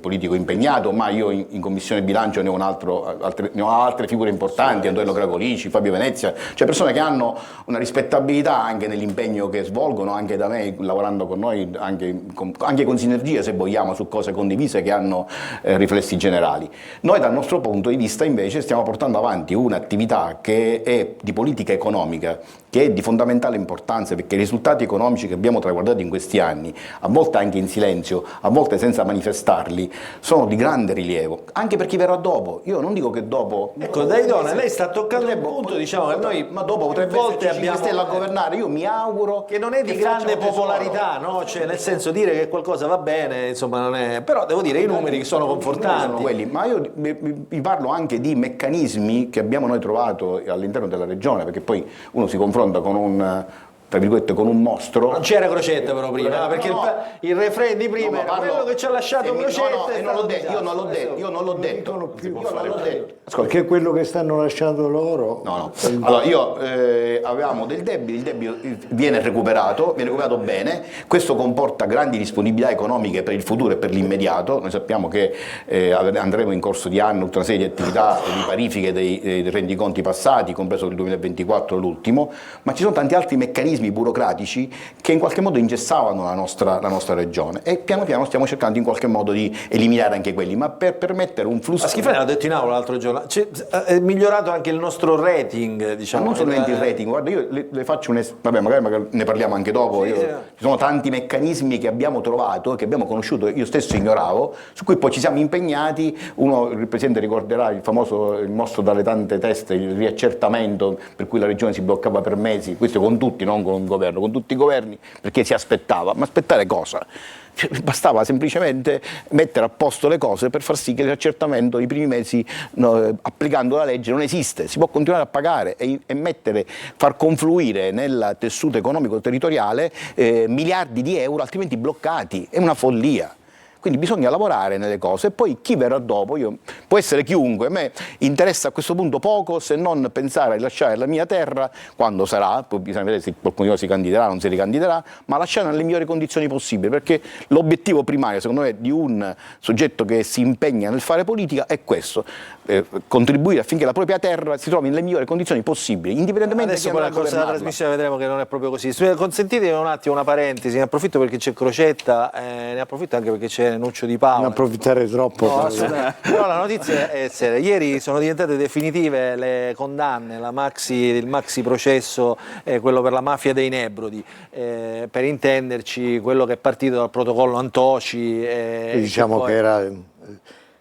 politico impegnato, ma io in Commissione Bilancio ne ho altre figure importanti, Antonio Cracolici, Fabio Venezia, cioè persone che hanno una rispettabilità anche nell'impegno che svolgono, anche da me, lavorando con noi, anche con sinergie, se vogliamo, su cose condivise che hanno riflessi generali. Noi dal nostro punto di vista invece stiamo portando avanti un'attività che è di politica economica, che è di fondamentale importanza, perché i risultati economici che abbiamo traguardato in questi anni, a volte anche in silenzio, a volte senza manifestarli, sono di grande rilievo, anche per chi verrà dopo. Io non dico che dopo... Ecco, Daidone, lei sta toccando un punto, diciamo, che noi ma dopo potrebbe esserci 5 Stelle a governare, io mi auguro... Che non è di grande popolarità, no? Cioè, nel senso, dire che qualcosa va bene, insomma, non è... Però devo dire, i numeri sono confortanti. Sono quelli, ma io vi parlo anche di meccanismi che abbiamo noi trovato all'interno della regione, perché poi uno si confronta con tra virgolette, con un mostro. Non c'era Crocetta però prima, perché il refrain di prima era quello che ci ha lasciato Crocetta. Io non l'ho detto. Perché quello che stanno lasciando loro... No. Allora, avevamo del debito, il debito viene recuperato bene, questo comporta grandi disponibilità economiche per il futuro e per l'immediato. Noi sappiamo che andremo in corso di anno tutta una serie di attività di parifiche dei rendiconti passati, compreso il 2024 l'ultimo, ma ci sono tanti altri meccanismi burocratici che in qualche modo ingessavano la nostra regione, e piano piano stiamo cercando in qualche modo di eliminare anche quelli, ma per permettere un flusso... Ma Schifani l'ha detto in aula l'altro giorno, è migliorato anche il nostro rating, diciamo. Ma non solamente il rating, guarda, io le faccio vabbè, magari ne parliamo anche dopo. Sì. Ci sono tanti meccanismi che abbiamo trovato, che abbiamo conosciuto, io stesso ignoravo, su cui poi ci siamo impegnati. Il Presidente ricorderà il mostro dalle tante teste, il riaccertamento per cui la regione si bloccava per mesi, questo con tutti, non con un governo, con tutti i governi, perché si aspettava. Ma aspettare cosa? Bastava semplicemente mettere a posto le cose per far sì che l'accertamento i primi mesi, applicando la legge, non esiste, si può continuare a pagare e far confluire nel tessuto economico territoriale miliardi di euro altrimenti bloccati. È una follia. Quindi bisogna lavorare nelle cose, e poi chi verrà dopo, può essere chiunque, a me interessa a questo punto poco, se non pensare a lasciare la mia terra, quando sarà, poi bisogna vedere se qualcuno si candiderà o non si ricandiderà, ma lasciare nelle migliori condizioni possibili, perché l'obiettivo primario, secondo me, di un soggetto che si impegna nel fare politica è questo, contribuire affinché la propria terra si trovi nelle migliori condizioni possibili, indipendentemente da chi andrà a governarla. Adesso con la trasmissione vedremo che non è proprio così. Consentitemi un attimo una parentesi, ne approfitto perché c'è Crocetta, ne approfitto anche perché c'è Nuccio Di Paola. Non approfittare troppo. No, però la notizia è seria. Ieri sono diventate definitive le condanne, il maxi processo, quello per la mafia dei Nebrodi, per intenderci quello che è partito dal protocollo Antoci. Diciamo che era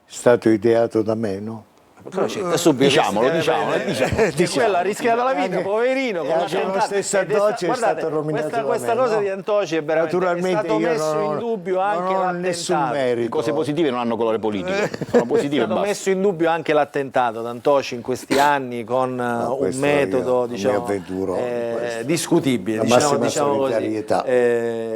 stato ideato da me, no? Diciamolo. Che quello ha rischiato la vita, poverino, con anche lo stesso Antoci è stato nominato questa cosa di Antoci è veramente naturalmente è stato messo in dubbio anche l'attentato. Le cose positive non hanno colore politico, sono positive È stato messo in dubbio anche l'attentato d'Antoci in questi anni con un metodo discutibile, diciamo così.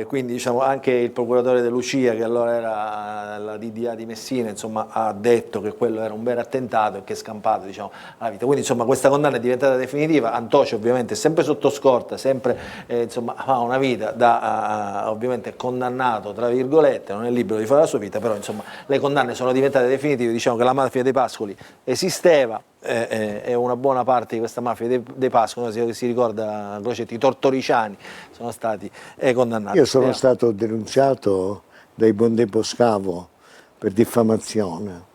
Quindi diciamo anche il procuratore De Lucia, che allora era la DDA di Messina, insomma, ha detto che quello era un vero attentato e che è scampato, diciamo, alla vita. Quindi insomma questa condanna è diventata definitiva. Antoci ovviamente è sempre sotto scorta, sempre insomma, fa una vita da ovviamente condannato, tra virgolette, non è libero di fare la sua vita, però insomma le condanne sono diventate definitive. Diciamo che la mafia dei Pascoli esisteva, e una buona parte di questa mafia dei Pascoli, si ricorda Crocetti, i Tortoriciani sono stati condannati. Io sono stato denunciato dai Bondepo Scavo per diffamazione.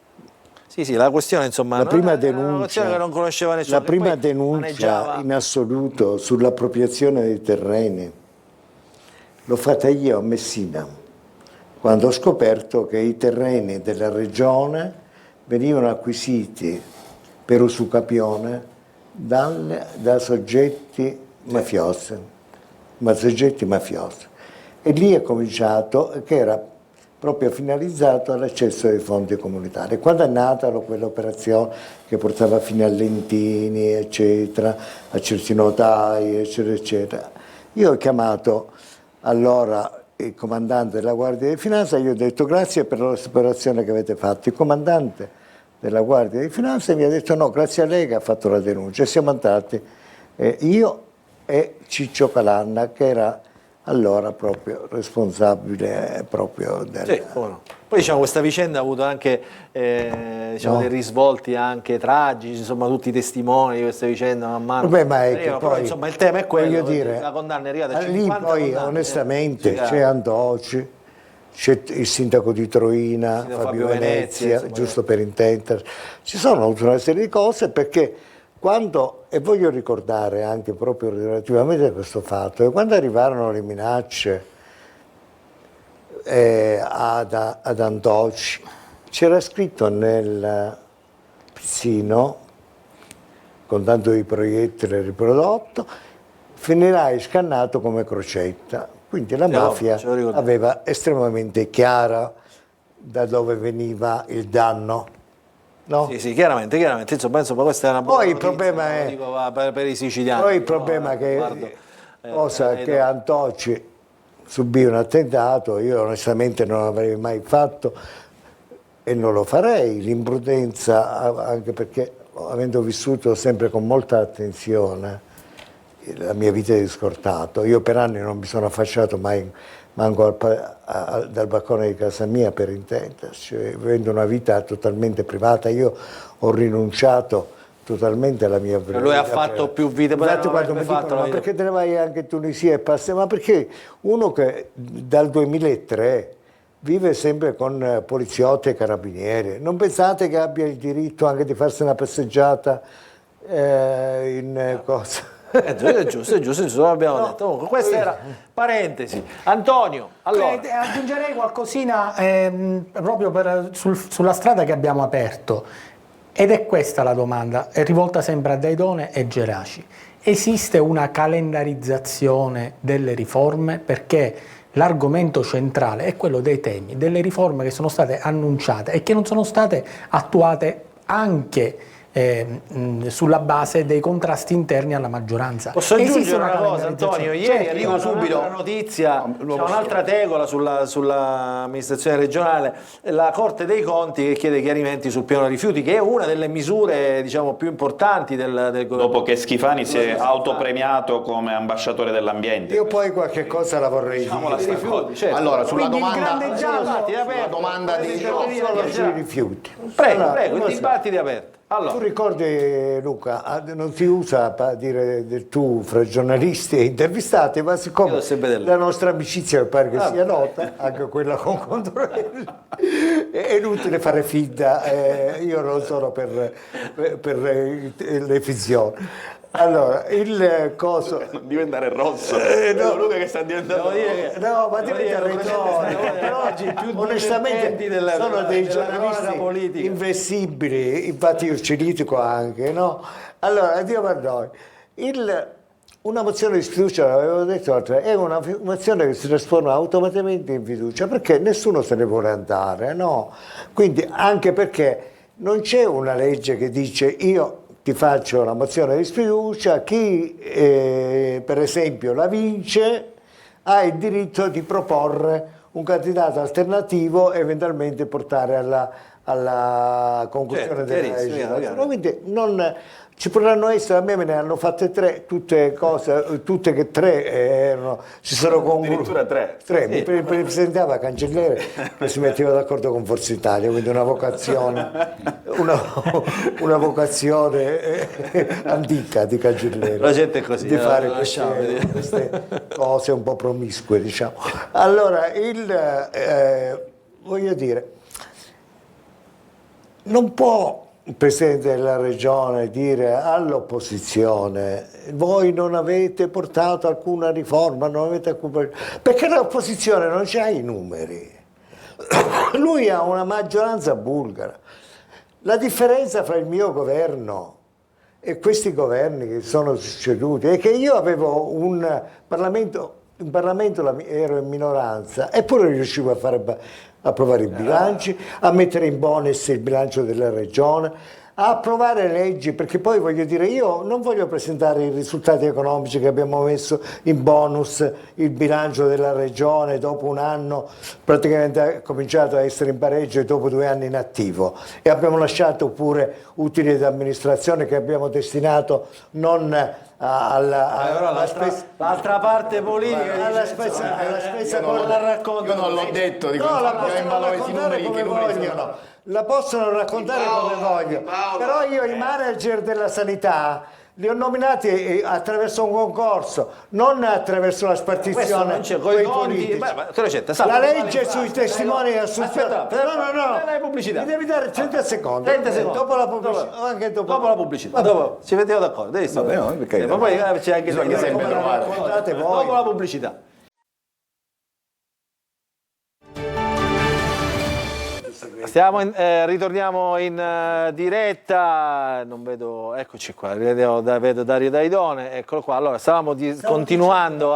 Sì, la questione insomma la prima denuncia che non conosceva nessuno. La prima denuncia in assoluto sull'appropriazione dei terreni l'ho fatta io a Messina, quando ho scoperto che i terreni della regione venivano acquisiti per usucapione da soggetti mafiosi, e lì è cominciato, che era proprio finalizzato all'accesso ai fondi comunitari. Quando è nata quell'operazione che portava fino a Lentini, eccetera, a certi notai, eccetera, eccetera, io ho chiamato allora il comandante della Guardia di Finanza e gli ho detto grazie per l'operazione che avete fatto. Il comandante della Guardia di Finanza mi ha detto no, grazie a lei che ha fatto la denuncia. E siamo andati, io e Ciccio Calanna, che era allora proprio responsabile proprio del... Sì, Poi diciamo questa vicenda ha avuto anche dei risvolti anche tragici, insomma tutti i testimoni di questa vicenda man mano. Però insomma il tema è quello, dire, la condanna è arrivata a 50 lì poi condanne, onestamente c'è Antoci, c'è il sindaco di Troina, Fabio Venezia, giusto per intendere, ci sono tutta una serie di cose perché quando, e voglio ricordare anche proprio relativamente a questo fatto, che quando arrivarono le minacce ad Antoci, c'era scritto nel pizzino, con tanto di proiettile riprodotto, finirai scannato come Crocetta. Quindi la mafia aveva estremamente chiara da dove veniva il danno. No? Sì, chiaramente, insomma questa è una buona poi il notizia, problema è, dico, per i siciliani. Poi il problema è che Antoci subì un attentato, io onestamente non l'avrei mai fatto e non lo farei, l'imprudenza, anche perché avendo vissuto sempre con molta attenzione la mia vita di scortato, io per anni non mi sono affacciato mai manco dal balcone di casa mia, per intenderci, vivendo una vita totalmente privata. Io ho rinunciato totalmente alla mia vita. Lui ha fatto più vite, quando mi dicono, ma perché te ne vai anche in Tunisia e passi? Ma perché uno che dal 2003 vive sempre con poliziotti e carabinieri, non pensate che abbia il diritto anche di farsi una passeggiata in cosa? È giusto, l'abbiamo detto. Comunque, questa era parentesi. Antonio, allora. Aggiungerei qualcosina proprio sulla strada che abbiamo aperto, ed è questa la domanda, è rivolta sempre a Daidone e Geraci. Esiste una calendarizzazione delle riforme? Perché l'argomento centrale è quello dei temi, delle riforme che sono state annunciate e che non sono state attuate anche sulla base dei contrasti interni alla maggioranza. Posso aggiungere una cosa, Antonio? Ieri arriva subito una notizia, c'è un'altra tegola sull'amministrazione regionale, la Corte dei Conti che chiede chiarimenti sul piano rifiuti, che è una delle misure, diciamo, più importanti del governo. Dopo che Schifani si è autopremiato come ambasciatore dell'ambiente. Io poi qualche cosa la vorrei dire. Rifiuti, certo. Allora, sulla domanda di rifiuti. Prego, il dibattito è aperto. Tu ricordi, Luca, non si usa a dire del tu fra giornalisti e intervistati, ma siccome la nostra amicizia mi pare che sia nota, anche quella con Condorelli, è inutile fare finta, io non sono per le finzioni. Allora, il coso... diventare rosso, no, Luca che sta diventando... No, ma diventa retorica. Oggi più onestamente sono dei giornalisti invincibili, infatti io ci litigo anche, no? Allora, Dio per noi. Una mozione di sfiducia, l'avevo detto l'altra, è una mozione che si trasforma automaticamente in fiducia perché nessuno se ne vuole andare, no? Quindi anche perché non c'è una legge che dice io ti faccio una mozione di sfiducia, chi per esempio la vince ha il diritto di proporre un candidato alternativo e eventualmente portare alla conclusione della legislatura. Quindi non, ci potranno essere, a me me ne hanno fatte 3, tutte che 3 erano, si sono addirittura 3. Mi presentava cancelliere che si metteva d'accordo con Forza Italia, quindi una vocazione antica di cancelliere. La gente è così, di fare queste cose un po' promiscue, diciamo. Allora, voglio dire, non può il Presidente della Regione dire all'opposizione voi non avete portato alcuna riforma, non avete alcun... perché l'opposizione non c'ha i numeri. Lui ha una maggioranza bulgara. La differenza fra il mio governo e questi governi che sono succeduti è che io avevo in Parlamento ero in minoranza eppure riuscivo a approvare i bilanci, a mettere in bonus il bilancio della regione, a approvare leggi, perché poi voglio dire, io non voglio presentare i risultati economici che abbiamo messo in bonus, il bilancio della regione dopo un anno praticamente ha cominciato a essere in pareggio e dopo 2 anni in attivo, e abbiamo lasciato pure utili di amministrazione che abbiamo destinato non l'altra parte politica alla spesa non l'ho detto, dico, no, la possono raccontare come vogliono, la possono raccontare come vogliono, però io i manager della sanità li ho nominati attraverso un concorso, non attraverso la spartizione con i politici. La legge sui testimoni di assunzione. No, pubblicità. Mi devi dare 30 secondi. 30 secondi. Dopo la pubblicità. Anche dopo la pubblicità. Dopo ci mettiamo d'accordo. Ma poi c'è anche sempre trovare. Dopo la pubblicità. Ritorniamo in diretta, non vedo, eccoci qua, vedo Dario Daidone, eccolo qua. Allora, stavamo continuando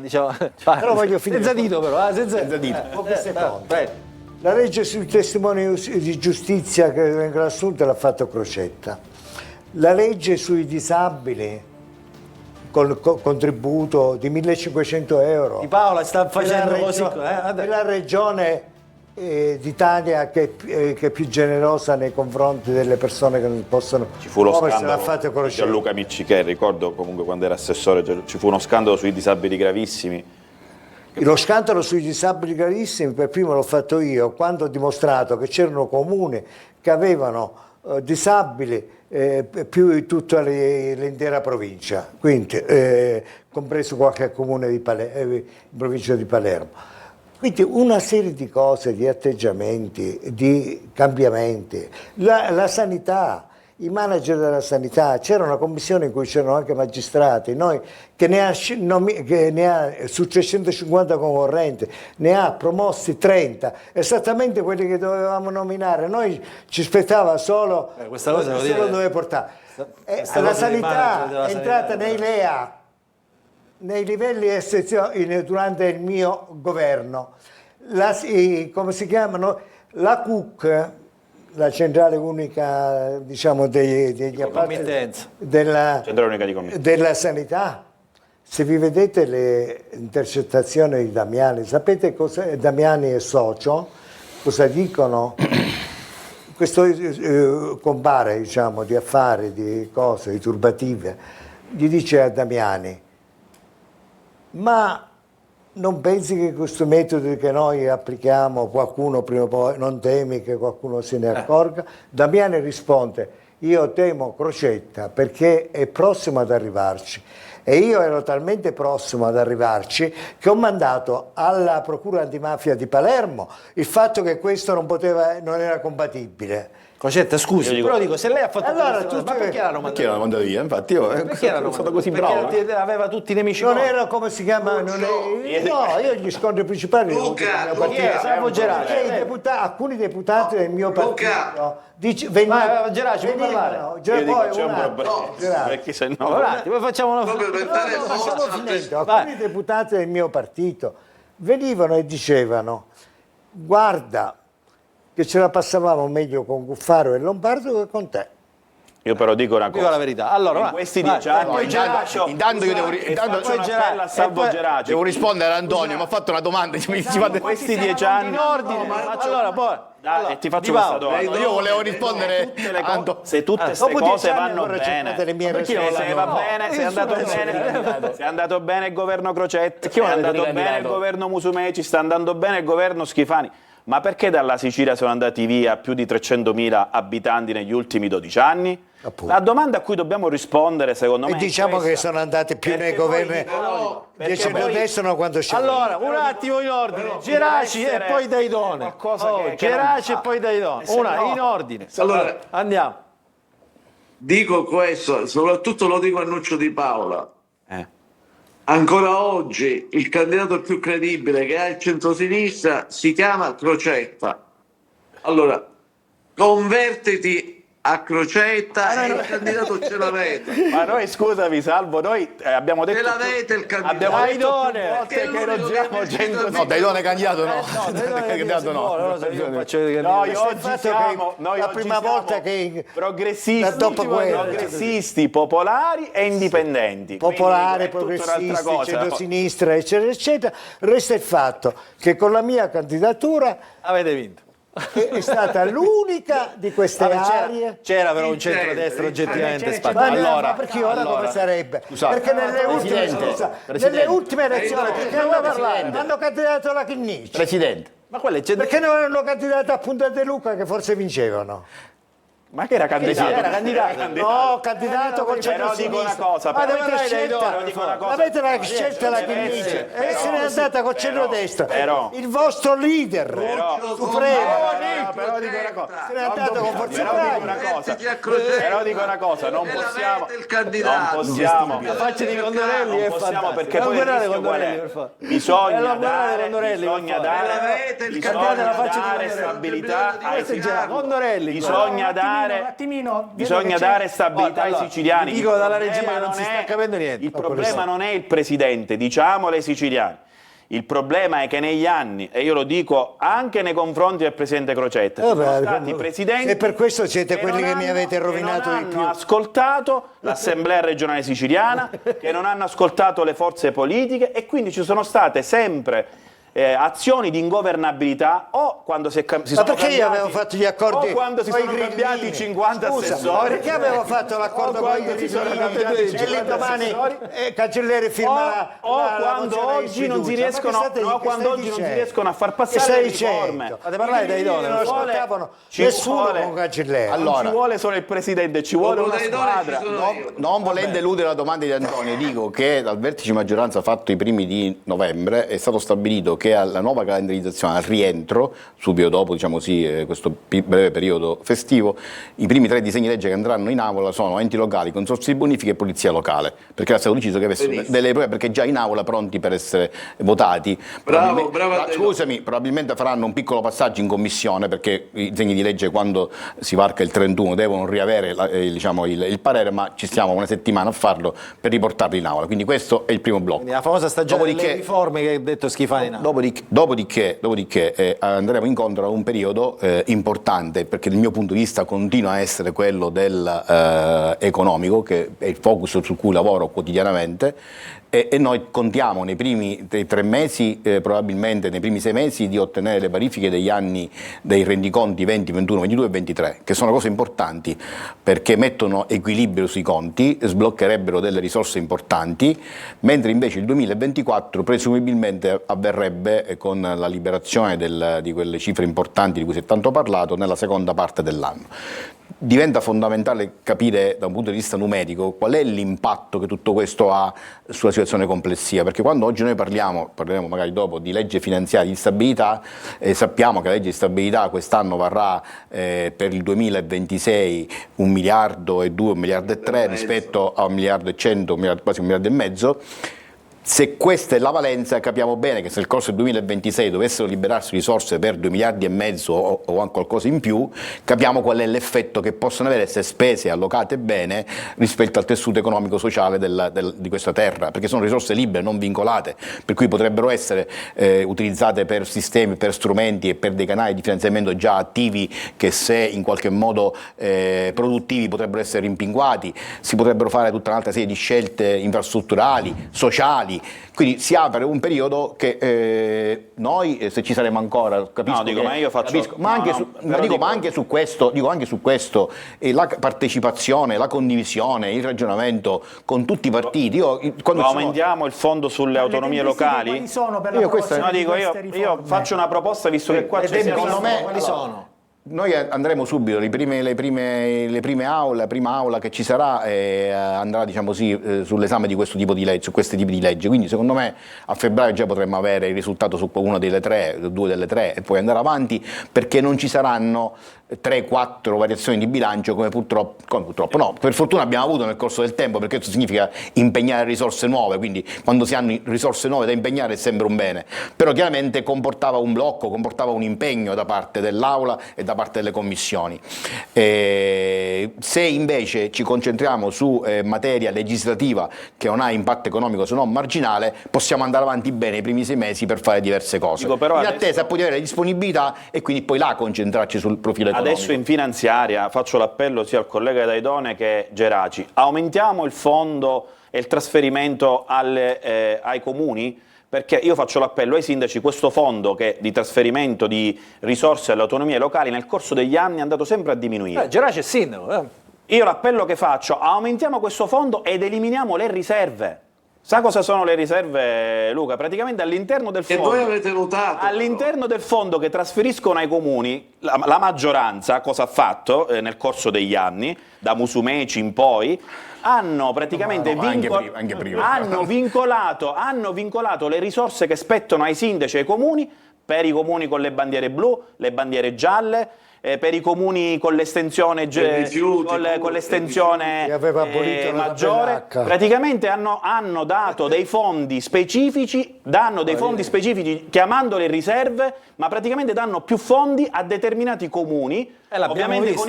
diciamo, però voglio finire. Senza dito però, senza dito. La legge sui testimoni di giustizia che vengono assunti l'ha fatto Crocetta. La legge sui disabili col contributo di 1.500 euro. Di Paola sta facendo così. La regione d'Italia che è più generosa nei confronti delle persone che non possono ci fu lo scandalo di Gianluca Miccichè, ricordo comunque quando era assessore ci fu uno scandalo sui disabili gravissimi. Lo scandalo sui disabili gravissimi per primo l'ho fatto io quando ho dimostrato che c'erano comuni che avevano disabili più di tutta l'intera provincia, quindi compreso qualche comune di provincia di Palermo. Quindi una serie di cose, di atteggiamenti, di cambiamenti. La sanità, i manager della sanità, c'era una commissione in cui c'erano anche magistrati, noi che ne ha su 350 concorrenti, ne ha promossi 30, esattamente quelli che dovevamo nominare. Noi ci aspettava solo dove portare. La sanità è entrata nei LEA, nei livelli essenziali durante il mio governo, come si chiamano? La CUC, la centrale unica, diciamo, degli appalti della sanità. Se vi vedete le intercettazioni di Damiani, sapete cosa Damiani e socio cosa dicono? Questo compare, diciamo, di affari, di cose, di turbative, gli dice a Damiani: ma non pensi che questo metodo che noi applichiamo qualcuno prima o poi, non temi che qualcuno se ne accorga? Damiani risponde: io temo Crocetta perché è prossimo ad arrivarci e io ero talmente prossimo ad arrivarci che ho mandato alla Procura Antimafia di Palermo il fatto che questo non era compatibile. Crocetta, scusi, però dico, se lei ha fatto allora, questo, ma perché l'hanno Perché l'hanno mandato via? Infatti io sono stato così bravo. Perché aveva tutti i nemici. Non era, come si chiama? No, io gli scontri principali Salvo Geraci. Alcuni deputati del mio partito venivano. Geraci, puoi parlare? Io dico, c'è un problema, perché se no... Un attimo, facciamo una... Alcuni deputati del mio partito venivano e dicevano: guarda che ce la passavamo meglio con Cuffaro e Lombardo che con te. Io però dico una cosa. Dico la verità. Allora, in questi 10 anni... Intanto io devo... Salvo Geraci. Devo rispondere a Antonio, mi ha fatto una domanda. In questi 10 anni... in ordine. Allora, poi... e ti faccio questa domanda. Io volevo rispondere se tutte queste cose vanno bene, se va bene, se è andato bene il governo Crocetta, è andato bene il governo Musumeci, sta andando bene il governo Schifani, ma perché dalla Sicilia sono andati via più di 300.000 abitanti negli ultimi 12 anni? Appunto. La domanda a cui dobbiamo rispondere, secondo me, diciamo che sono andati più nei governi del centrodestra quando c'è. Allora, un attimo in ordine. Geraci e poi Daidone. Geraci e poi Daidone. In ordine. Allora, andiamo. Dico questo, soprattutto lo dico a Nuccio Di Paola. Ancora oggi il candidato più credibile che ha il centrosinistra si chiama Crocetta. Allora, convertiti a Crocetta e il candidato ce l'avete. Ma noi, scusami Salvo, noi abbiamo detto... Ce l'avete il candidato. Abbiamo detto che eroggiamo gente... No, Daidone candidato no. Candidato no. Noi oggi siamo la prima volta che progressisti, popolari e indipendenti. Popolari, progressisti, centrosinistra, eccetera, eccetera. Resta il fatto che con la mia candidatura avete vinto. È stata l'unica di queste aree. C'era però un centrodestra oggettivamente spazio. Allora, perché ora come sarebbe? Perché nelle ultime elezioni hanno candidato la Chinnici. Presidente. Ma perché non hanno candidato a Punta De Luca che forse vincevano? Ma che era candidato? Era candidato. No, candidato col centro-sinistra. Avete la scelta la Chinnici e se n'è andata col centro-destra. Il vostro leader supremo. Però dico una cosa. Se n'è andato con Forza Italia. Però dico una cosa, non possiamo. La faccia di Condorelli è fantastica. Perché poi il rischio qual è? Bisogna dare stabilità ai siciliani. Bisogna dare stabilità ai siciliani. Dico dalla regia non si sta capendo niente. Il problema non è il presidente, diciamolo ai siciliani. Il problema è che negli anni, e io lo dico anche nei confronti del presidente Crocetta, ci sono stati presidenti e per questo siete quelli che mi avete rovinato di più. Che non hanno ascoltato l'Assemblea regionale siciliana, che non hanno ascoltato le forze politiche e quindi ci sono state sempre azioni di ingovernabilità o quando si sono ma perché io avevo fatto gli accordi o quando si sono cambiati 50 assessori perché avevo fatto l'accordo con i grillini e l'indomani Cancellieri firma o quando oggi non si riescono a far passare le riforme. Fate parlare dai Daidone, non ascoltavano nessuno con Cancellieri. Allora, non ci vuole solo il presidente, ci vuole una squadra. Non volendo eludere la domanda di Antonio, dico che dal vertice maggioranza fatto i primi di novembre è stato stabilito che alla nuova calendarizzazione, al rientro, subito dopo questo breve periodo festivo, i primi 3 disegni di legge che andranno in aula sono enti locali, consorzi di bonifica e polizia locale, perché era stato deciso che avessero delle prove, perché già in aula pronti per essere votati. Bravo, scusami, probabilmente faranno un piccolo passaggio in commissione, perché i disegni di legge quando si varca il 31 devono riavere il parere, ma ci stiamo una settimana a farlo per riportarli in aula, quindi questo è il primo blocco. Quindi la famosa stagione delle riforme che ha detto Schifani. Dopodiché andremo incontro a un periodo importante, perché dal mio punto di vista continua a essere quello economico, che è il focus su cui lavoro quotidianamente, e noi contiamo nei primi 3 mesi, probabilmente nei primi 6 mesi, di ottenere le verifiche degli anni dei rendiconti 20, 21, 22 e 23, che sono cose importanti perché mettono equilibrio sui conti, sbloccherebbero delle risorse importanti, mentre invece il 2024 presumibilmente avverrebbe con la liberazione di quelle cifre importanti di cui si è tanto parlato nella seconda parte dell'anno. diventa fondamentale capire da un punto di vista numerico qual è l'impatto che tutto questo ha sulla situazione complessiva, perché quando oggi noi parleremo magari dopo di legge finanziaria di stabilità, sappiamo che la legge di stabilità quest'anno varrà per il 2026 1,2 miliardi, 1,3 miliardi rispetto a 1,1 miliardi, quasi 1,5 miliardi. Se questa è la valenza, capiamo bene che se nel corso del 2026 dovessero liberarsi risorse per 2,5 miliardi o anche qualcosa in più, capiamo qual è l'effetto che possono avere se spese e allocate bene rispetto al tessuto economico-sociale di questa terra, perché sono risorse libere, non vincolate, per cui potrebbero essere utilizzate per sistemi, per strumenti e per dei canali di finanziamento già attivi che, se in qualche modo produttivi, potrebbero essere rimpinguati, si potrebbero fare tutta un'altra serie di scelte infrastrutturali, sociali. Quindi si apre un periodo che noi, se ci saremo ancora, capisco. No, dico, ma io faccio. Capisco, ma anche su questo, la partecipazione, la condivisione, il ragionamento con tutti i partiti. Aumentiamo il fondo sulle autonomie locali? Quali sono per la io faccio una proposta, visto che qua c'è. Secondo me, quali sono? Noi andremo subito, la prima aula che ci sarà andrà, diciamo così, sull'esame di questo tipo di legge, su questi tipi di leggi, quindi secondo me a febbraio già potremmo avere il risultato su una delle tre, 2 delle 3 e poi andare avanti, perché non ci saranno 3-4 variazioni di bilancio come purtroppo no, per fortuna abbiamo avuto nel corso del tempo, perché questo significa impegnare risorse nuove, quindi quando si hanno risorse nuove da impegnare è sempre un bene, però chiaramente comportava un blocco, comportava un impegno da parte dell'Aula e da parte delle commissioni. Se invece ci concentriamo su materia legislativa che non ha impatto economico se non marginale, possiamo andare avanti bene i primi 6 mesi per fare diverse cose, in attesa poi di avere disponibilità e quindi poi là concentrarci sul profilo economico. Adesso in finanziaria faccio l'appello sia al collega Daidone che Geraci: aumentiamo il fondo e il trasferimento ai comuni, perché io faccio l'appello ai sindaci: questo fondo di trasferimento di risorse alle autonomie locali nel corso degli anni è andato sempre a diminuire. Geraci è sindaco. Io l'appello che faccio: aumentiamo questo fondo ed eliminiamo le riserve. Sa cosa sono le riserve, Luca? Praticamente all'interno del fondo, e voi avete votato, all'interno del fondo che trasferiscono ai comuni, la maggioranza cosa ha fatto nel corso degli anni, da Musumeci in poi, hanno praticamente vincolato le risorse che spettano ai sindaci e ai comuni, per i comuni con le bandiere blu, le bandiere gialle, per i comuni con l'estensione maggiore, praticamente hanno dato dei fondi specifici, chiamandole riserve, ma praticamente danno più fondi a determinati comuni, ovviamente con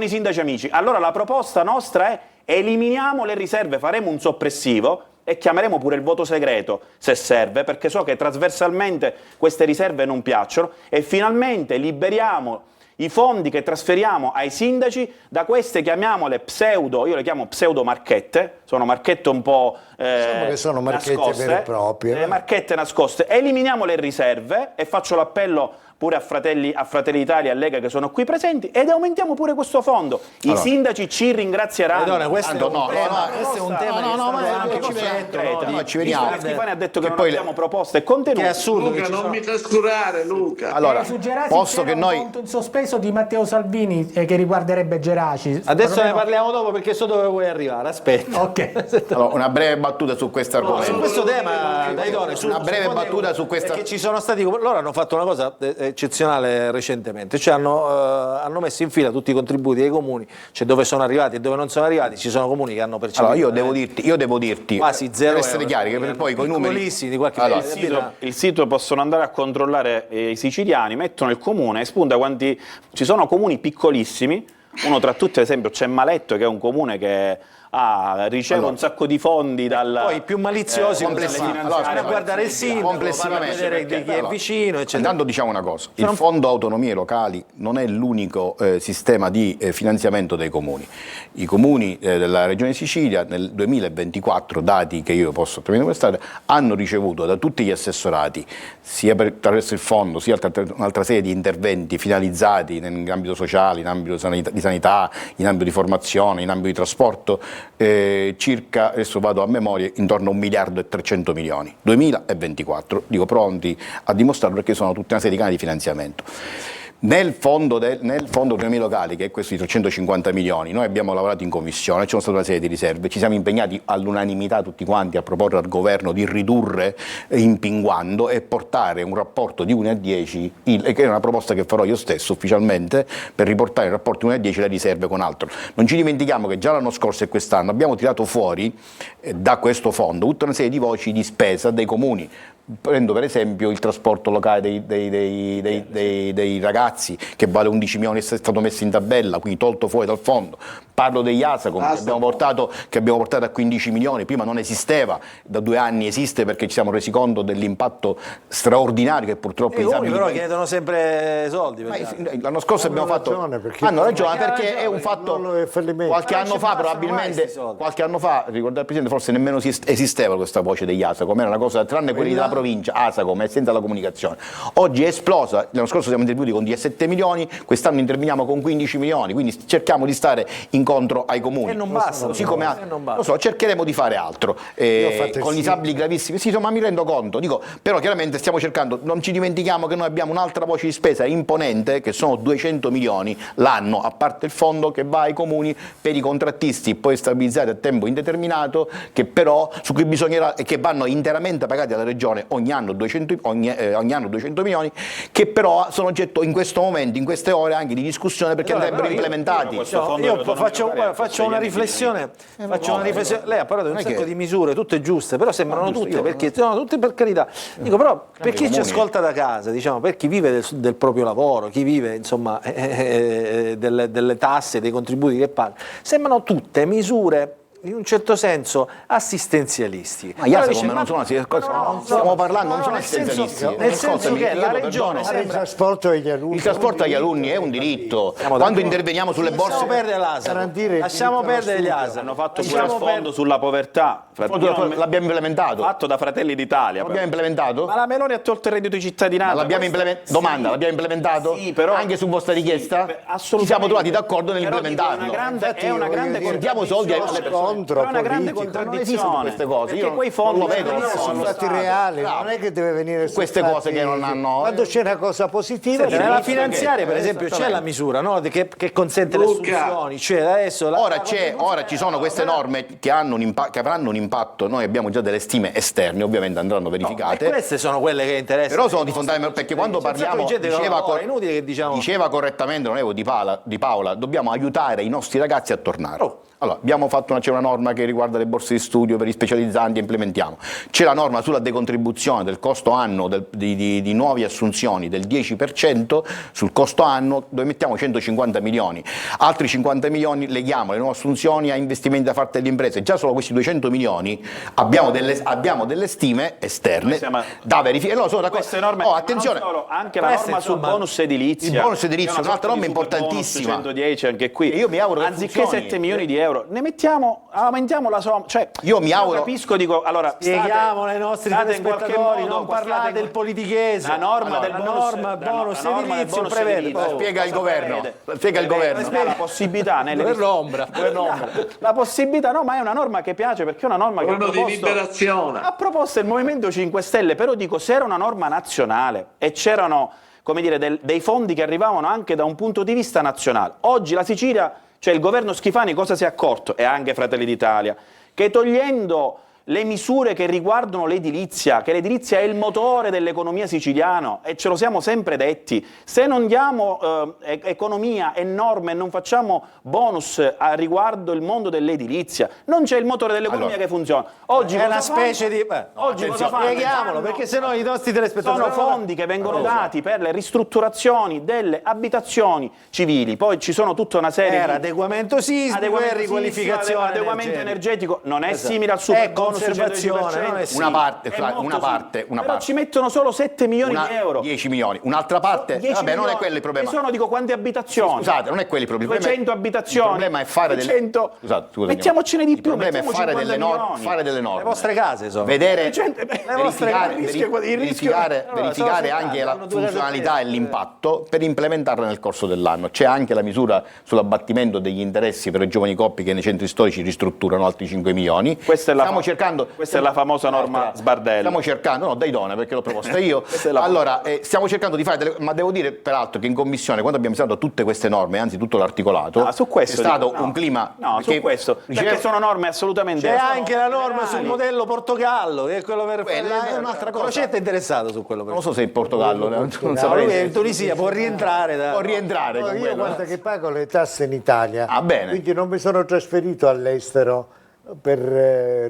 i sindaci amici. Allora la proposta nostra è: eliminiamo le riserve, faremo un soppressivo e chiameremo pure il voto segreto se serve, perché so che trasversalmente queste riserve non piacciono, e finalmente liberiamo i fondi che trasferiamo ai sindaci da queste, chiamiamole pseudo, io le chiamo pseudo marchette, sono marchette un po' diciamo che sono marchette nascoste, vere e proprie, marchette nascoste. Eliminiamo le riserve, e faccio l'appello pure a Fratelli d'Italia e a Lega che sono qui presenti, ed aumentiamo pure questo fondo. I sindaci ci ringrazieranno. Questo è un tema che ci vediamo. Schifani ha detto che non abbiamo proposte e contenuti. Che è assurdo. Luca, non mi trascurare, Luca. Allora, posto che noi... un punto in sospeso di Matteo Salvini che riguarderebbe Geraci. Adesso ne parliamo dopo, perché so dove vuoi arrivare. Aspetta. Ok. Allora, una breve battuta su questo argomento. Su questo tema, Daidone, una breve battuta su questa. Perché ci sono stati, loro hanno fatto una cosa eccezionale recentemente, cioè hanno messo in fila tutti i contributi ai comuni, cioè dove sono arrivati e dove non sono arrivati. Ci sono comuni che hanno percepito. Allora, io devo dirti quasi zero, per essere chiari, che per poi con i numeri di qualche il sito possono andare a controllare i siciliani, mettono il comune e spunta quanti ci sono comuni piccolissimi. Uno tra tutti, ad esempio, c'è Maletto, che è un comune che riceve un sacco di fondi poi i più maliziosi a guardare il sito, a vedere chi è vicino, eccetera. Intanto diciamo una cosa: il Fondo Autonomie Locali non è l'unico sistema di finanziamento dei comuni. I comuni della Regione Sicilia nel 2024, dati che io posso ottenere quest'anno, hanno ricevuto da tutti gli assessorati, sia attraverso il fondo sia un'altra serie di interventi finalizzati in ambito sociale, in ambito di sanità, in ambito di formazione, in ambito di trasporto, circa, adesso vado a memoria, intorno a 1 miliardo e 300 milioni, 2024, dico pronti a dimostrarlo, perché sono tutta una serie di canali di finanziamento. Nel fondo autonomie locali, che è questo di 350 milioni, noi abbiamo lavorato in commissione, c'è stata una serie di riserve, ci siamo impegnati all'unanimità tutti quanti a proporre al governo di ridurre impinguando e portare un rapporto di 1 a 10, che è una proposta che farò io stesso ufficialmente, per riportare il rapporto di 1 a 10 le riserve con altro. Non ci dimentichiamo che già l'anno scorso e quest'anno abbiamo tirato fuori da questo fondo tutta una serie di voci di spesa dei comuni. Prendo per esempio il trasporto locale dei ragazzi, che vale 11 milioni, è stato messo in tabella, quindi tolto fuori dal fondo. Parlo degli ASACOM che abbiamo portato a 15 milioni, prima non esisteva, da 2 anni esiste perché ci siamo resi conto dell'impatto straordinario che purtroppo i disabili però chiedono sempre soldi. L'anno scorso abbiamo fatto... Hanno ragione perché è un fatto... Qualche anno fa probabilmente, qualche anno fa, ricordate il Presidente, forse nemmeno esisteva questa voce degli ASACOM, era una cosa, tranne quelli della provincia, ASACOM, e senza la comunicazione. Oggi è esplosa, l'anno scorso siamo intervenuti con 17 milioni, quest'anno interveniamo con 15 milioni, quindi cerchiamo di stare incontro ai comuni. E non basta, lo so, cercheremo di fare altro, con disabili gravissimi, sì, ma mi rendo conto, però chiaramente stiamo cercando, non ci dimentichiamo che noi abbiamo un'altra voce di spesa imponente, che sono 200 milioni l'anno, a parte il fondo che va ai comuni per i contrattisti poi stabilizzati a tempo indeterminato, che però, su cui bisognerà, e che vanno interamente pagati alla regione ogni anno 200 milioni, che però sono oggetto in questo momento, in queste ore, anche di discussione perché andrebbero implementati. Io faccio una riflessione. Lei ha parlato di un sacco di misure, tutte giuste, però sembrano tutte, perché sono tutte per carità. Dico però, per chi ci ascolta da casa, diciamo, per chi vive del proprio lavoro, chi vive insomma delle tasse, dei contributi che paga, sembrano tutte misure in un certo senso assistenzialisti. Ma non sono assistenzialisti, stiamo parlando, non sono assistenzialisti. Nel senso che la regione il trasporto agli alunni. Il trasporto agli alunni è un diritto. Quando interveniamo sulle borse, lasciamo perdere l'ASA, lasciamo perdere gli ASA. Hanno fatto pure il fondo sulla povertà. L'abbiamo implementato. Fatto da Fratelli d'Italia. L'abbiamo implementato? Ma la Meloni ha tolto il reddito di cittadinanza. L'abbiamo implementato? Domanda, l'abbiamo implementato? Sì, però anche su vostra richiesta? Ci siamo trovati d'accordo nell'implementarlo. È una grande diamo soldi alle persone. È una grande contraddizione, queste cose. Perché quei fondi non lo vedo, sono fatti reali, non è che deve venire su queste cose che non hanno. Quando c'è una cosa positiva, nella finanziaria per esempio c'è la misura, no? che consente le assunzioni, cioè adesso ora ci sono queste norme che avranno un impatto, noi abbiamo già delle stime esterne, ovviamente andranno verificate. Queste sono quelle che interessano. Però sono di fondamentale, perché quando parliamo, diceva correttamente l'onorevole Di Paola, dobbiamo aiutare i nostri ragazzi a tornare. Allora, abbiamo fatto c'è una norma che riguarda le borse di studio per i specializzanti, implementiamo. C'è la norma sulla decontribuzione del costo anno di nuove assunzioni del 10% sul costo anno, dove mettiamo 150 milioni. Altri 50 milioni leghiamo le nuove assunzioni a investimenti da parte delle imprese. Già solo questi 200 milioni abbiamo delle stime esterne da verificare. Queste norme, attenzione, anche la norma sul bonus edilizia. Il bonus edilizio è un'altra norma importantissima. 110 anche qui. Io mi auguro anziché 7 milioni di euro ne aumentiamo la somma, cioè io mi auguro, capisco, dico, allora spieghiamo ai nostri telespettatori, non parlate del politichese. La norma del bonus edilizio prevede, spiega il governo, la possibilità la possibilità, no, ma è una norma che piace, perché è una norma che ha proposto il Movimento 5 Stelle, però dico, se era una norma nazionale e c'erano, come dire, dei fondi che arrivavano anche da un punto di vista nazionale, oggi la Sicilia, cioè il governo Schifani cosa si è accorto, e anche Fratelli d'Italia, che togliendo le misure che riguardano l'edilizia, che l'edilizia è il motore dell'economia siciliana, e ce lo siamo sempre detti, se non diamo economia e norme e non facciamo bonus a riguardo il mondo dell'edilizia, non c'è il motore dell'economia che funziona. Oggi è una specie di... Oggi spieghiamolo, perché sennò i nostri telespettatori... Sono fondi che vengono dati per le ristrutturazioni delle abitazioni civili, poi ci sono tutta una serie di... adeguamento sismico e riqualificazione adeguamento energetico, non è simile al super conservazione, una parte, però ci mettono solo 7 milioni di euro, 10 milioni, un'altra parte, vabbè, non è quello il problema. Sono, dico, quante abitazioni? Scusate, non è quello il problema. 200 abitazioni. Il problema è fare mettiamocene di più. Il problema è fare delle norme. Le vostre case sono. Vedere, verificare anche la funzionalità e l'impatto per implementarla nel corso dell'anno. C'è anche la misura sull'abbattimento degli interessi per le giovani coppie che nei centri storici ristrutturano, altri 5 milioni. Questa è la stiamo cercando cercando... Questa è la famosa norma Sbardelli. Stiamo cercando, no, Daidone, perché l'ho proposta io. Allora, stiamo cercando di fare ma devo dire peraltro che in commissione, quando abbiamo presentato tutte queste norme, anzi tutto l'articolato, su questo è stato un clima... su questo, perché sono norme assolutamente... C'è anche la norma sul modello Portogallo, che è quello per Quella è un'altra cosa. Crocetta è interessato su quello. Non so se in Portogallo, non Lui saprei. è in Tunisia, può rientrare. Può rientrare con Io quello. guarda che pago le tasse in Italia, bene. quindi non mi sono trasferito all'estero per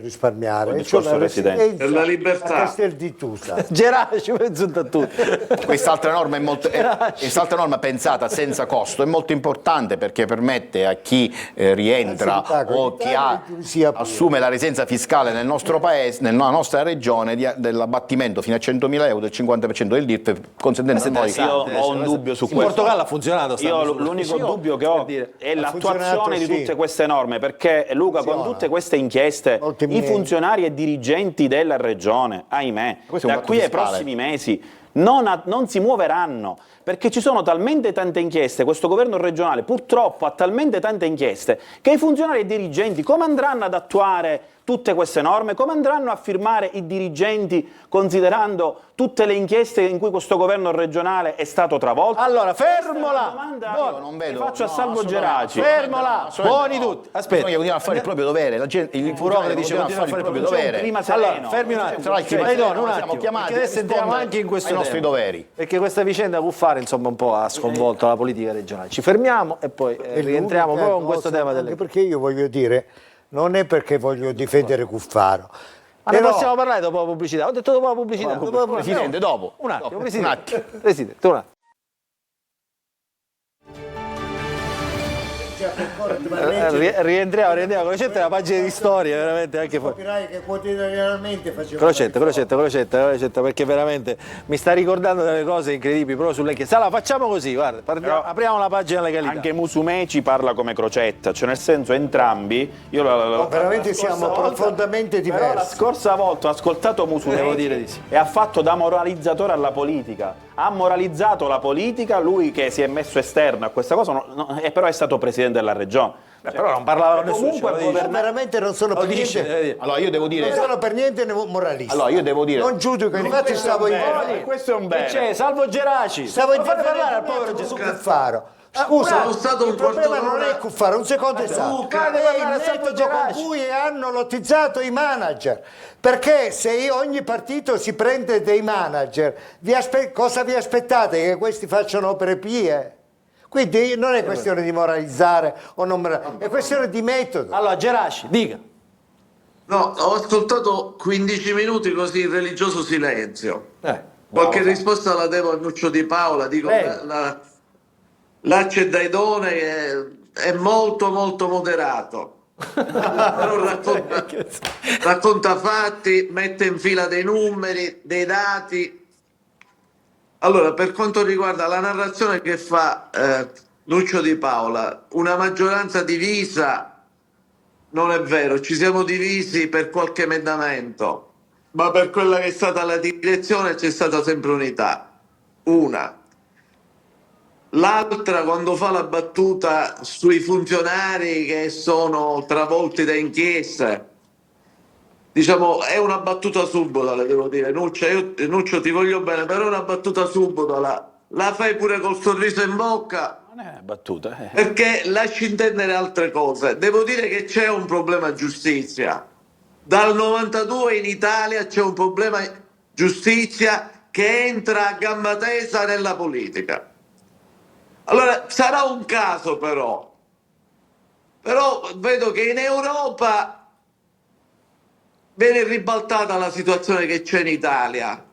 risparmiare. Il discorso C'ho la residente. residenza Per la libertà. a Castel di Tusa. Geraci, penso a tutti. Quest'altra norma quest'altra norma pensata senza costo è molto importante perché permette a chi rientra o chi assume la residenza fiscale nel nostro paese, nella nostra regione, dell'abbattimento fino a 100.000 euro del 50% del DIRF, consentendo a noi. Io ho un dubbio su In questo. Portogallo ha funzionato. Io l'unico dubbio che ho è l'attuazione di tutte queste norme, perché Luca, con tutte queste inchieste, i funzionari e dirigenti della regione, ahimè, da qui ai prossimi mesi non si muoveranno, perché ci sono talmente tante inchieste, questo governo regionale purtroppo ha talmente tante inchieste, che i funzionari e i dirigenti come andranno ad attuare tutte queste norme, come andranno a firmare i dirigenti considerando tutte le inchieste in cui questo governo regionale è stato travolto? Allora, fermola! Io non vedo, faccio a Salvo Geraci. Fermola! Buoni tutti! Aspetta. Bisogna continuare a fare il proprio dovere. Il Furore dice continua a fare il proprio dovere. Allora, fermi un attimo. Un attimo, chiamati perché adesso entriamo anche in questo ai nostri tema. doveri. Perché questa vicenda Cuffaro, insomma, un po' ha sconvolto la politica regionale. Ci fermiamo e poi rientriamo proprio con questo tema delle... Anche perché io voglio dire, non è perché voglio difendere Cuffaro. Ma ne possiamo parlare dopo la pubblicità? Ho detto dopo la pubblicità. Presidente, dopo. Un attimo, Dopo. Presidente. Presidente, un attimo. Rientriamo, Crocetta è una pagina di storia, veramente anche fuori. Capirai che quotidianamente facevo... Crocetta, perché veramente mi sta ricordando delle cose incredibili proprio sulle inchieste. Allora, facciamo così, guarda, apriamo la pagina legalità. Anche Musumeci parla come Crocetta, cioè nel senso entrambi, veramente siamo profondamente diversi. Però la scorsa volta ho ascoltato Musumeci, devo dire di sì, e ha fatto da moralizzatore alla politica. Ha moralizzato la politica, lui che si è messo esterno a questa cosa, però è stato presidente della regione. Però non parlava nessuno. Comunque veramente non sono per niente. Allora io devo dire... Non sono per niente moralista. Allora io devo dire... Non giudico, infatti stavo in... Questo è un bene. C'è Salvo Geraci. Stavo in parlare al povero Gesù Cuffaro. Scusa, stato il un problema quarto non d'ora. è Cuffaro, un secondo esatto. È il metodo con cui hanno lottizzato i manager. Perché se ogni partito si prende dei manager, cosa vi aspettate? Che questi facciano opere pie? Quindi non è questione di moralizzare o non moralizzare, è questione di metodo. Allora, Geraci, dica. No, ho ascoltato 15 minuti così in religioso silenzio. Qualche risposta la devo a Nuccio Di Paola, dico là c'è Daidone che è molto molto moderato. Però racconta fatti, mette in fila dei numeri, dei dati. Allora, per quanto riguarda la narrazione che fa Nuccio Di Paola, una maggioranza divisa, non è vero, ci siamo divisi per qualche emendamento, ma per quella che è stata la direzione c'è stata sempre unità. Una. L'altra, quando fa la battuta sui funzionari che sono travolti da inchieste, diciamo, è una battuta subdola, le devo dire. Nuccio, ti voglio bene, però è una battuta subdola. La fai pure col sorriso in bocca. Non è battuta. Perché lasci intendere altre cose. Devo dire che c'è un problema giustizia. Dal 92 in Italia c'è un problema giustizia che entra a gamba tesa nella politica. Allora, sarà un caso però vedo che in Europa viene ribaltata la situazione che c'è in Italia.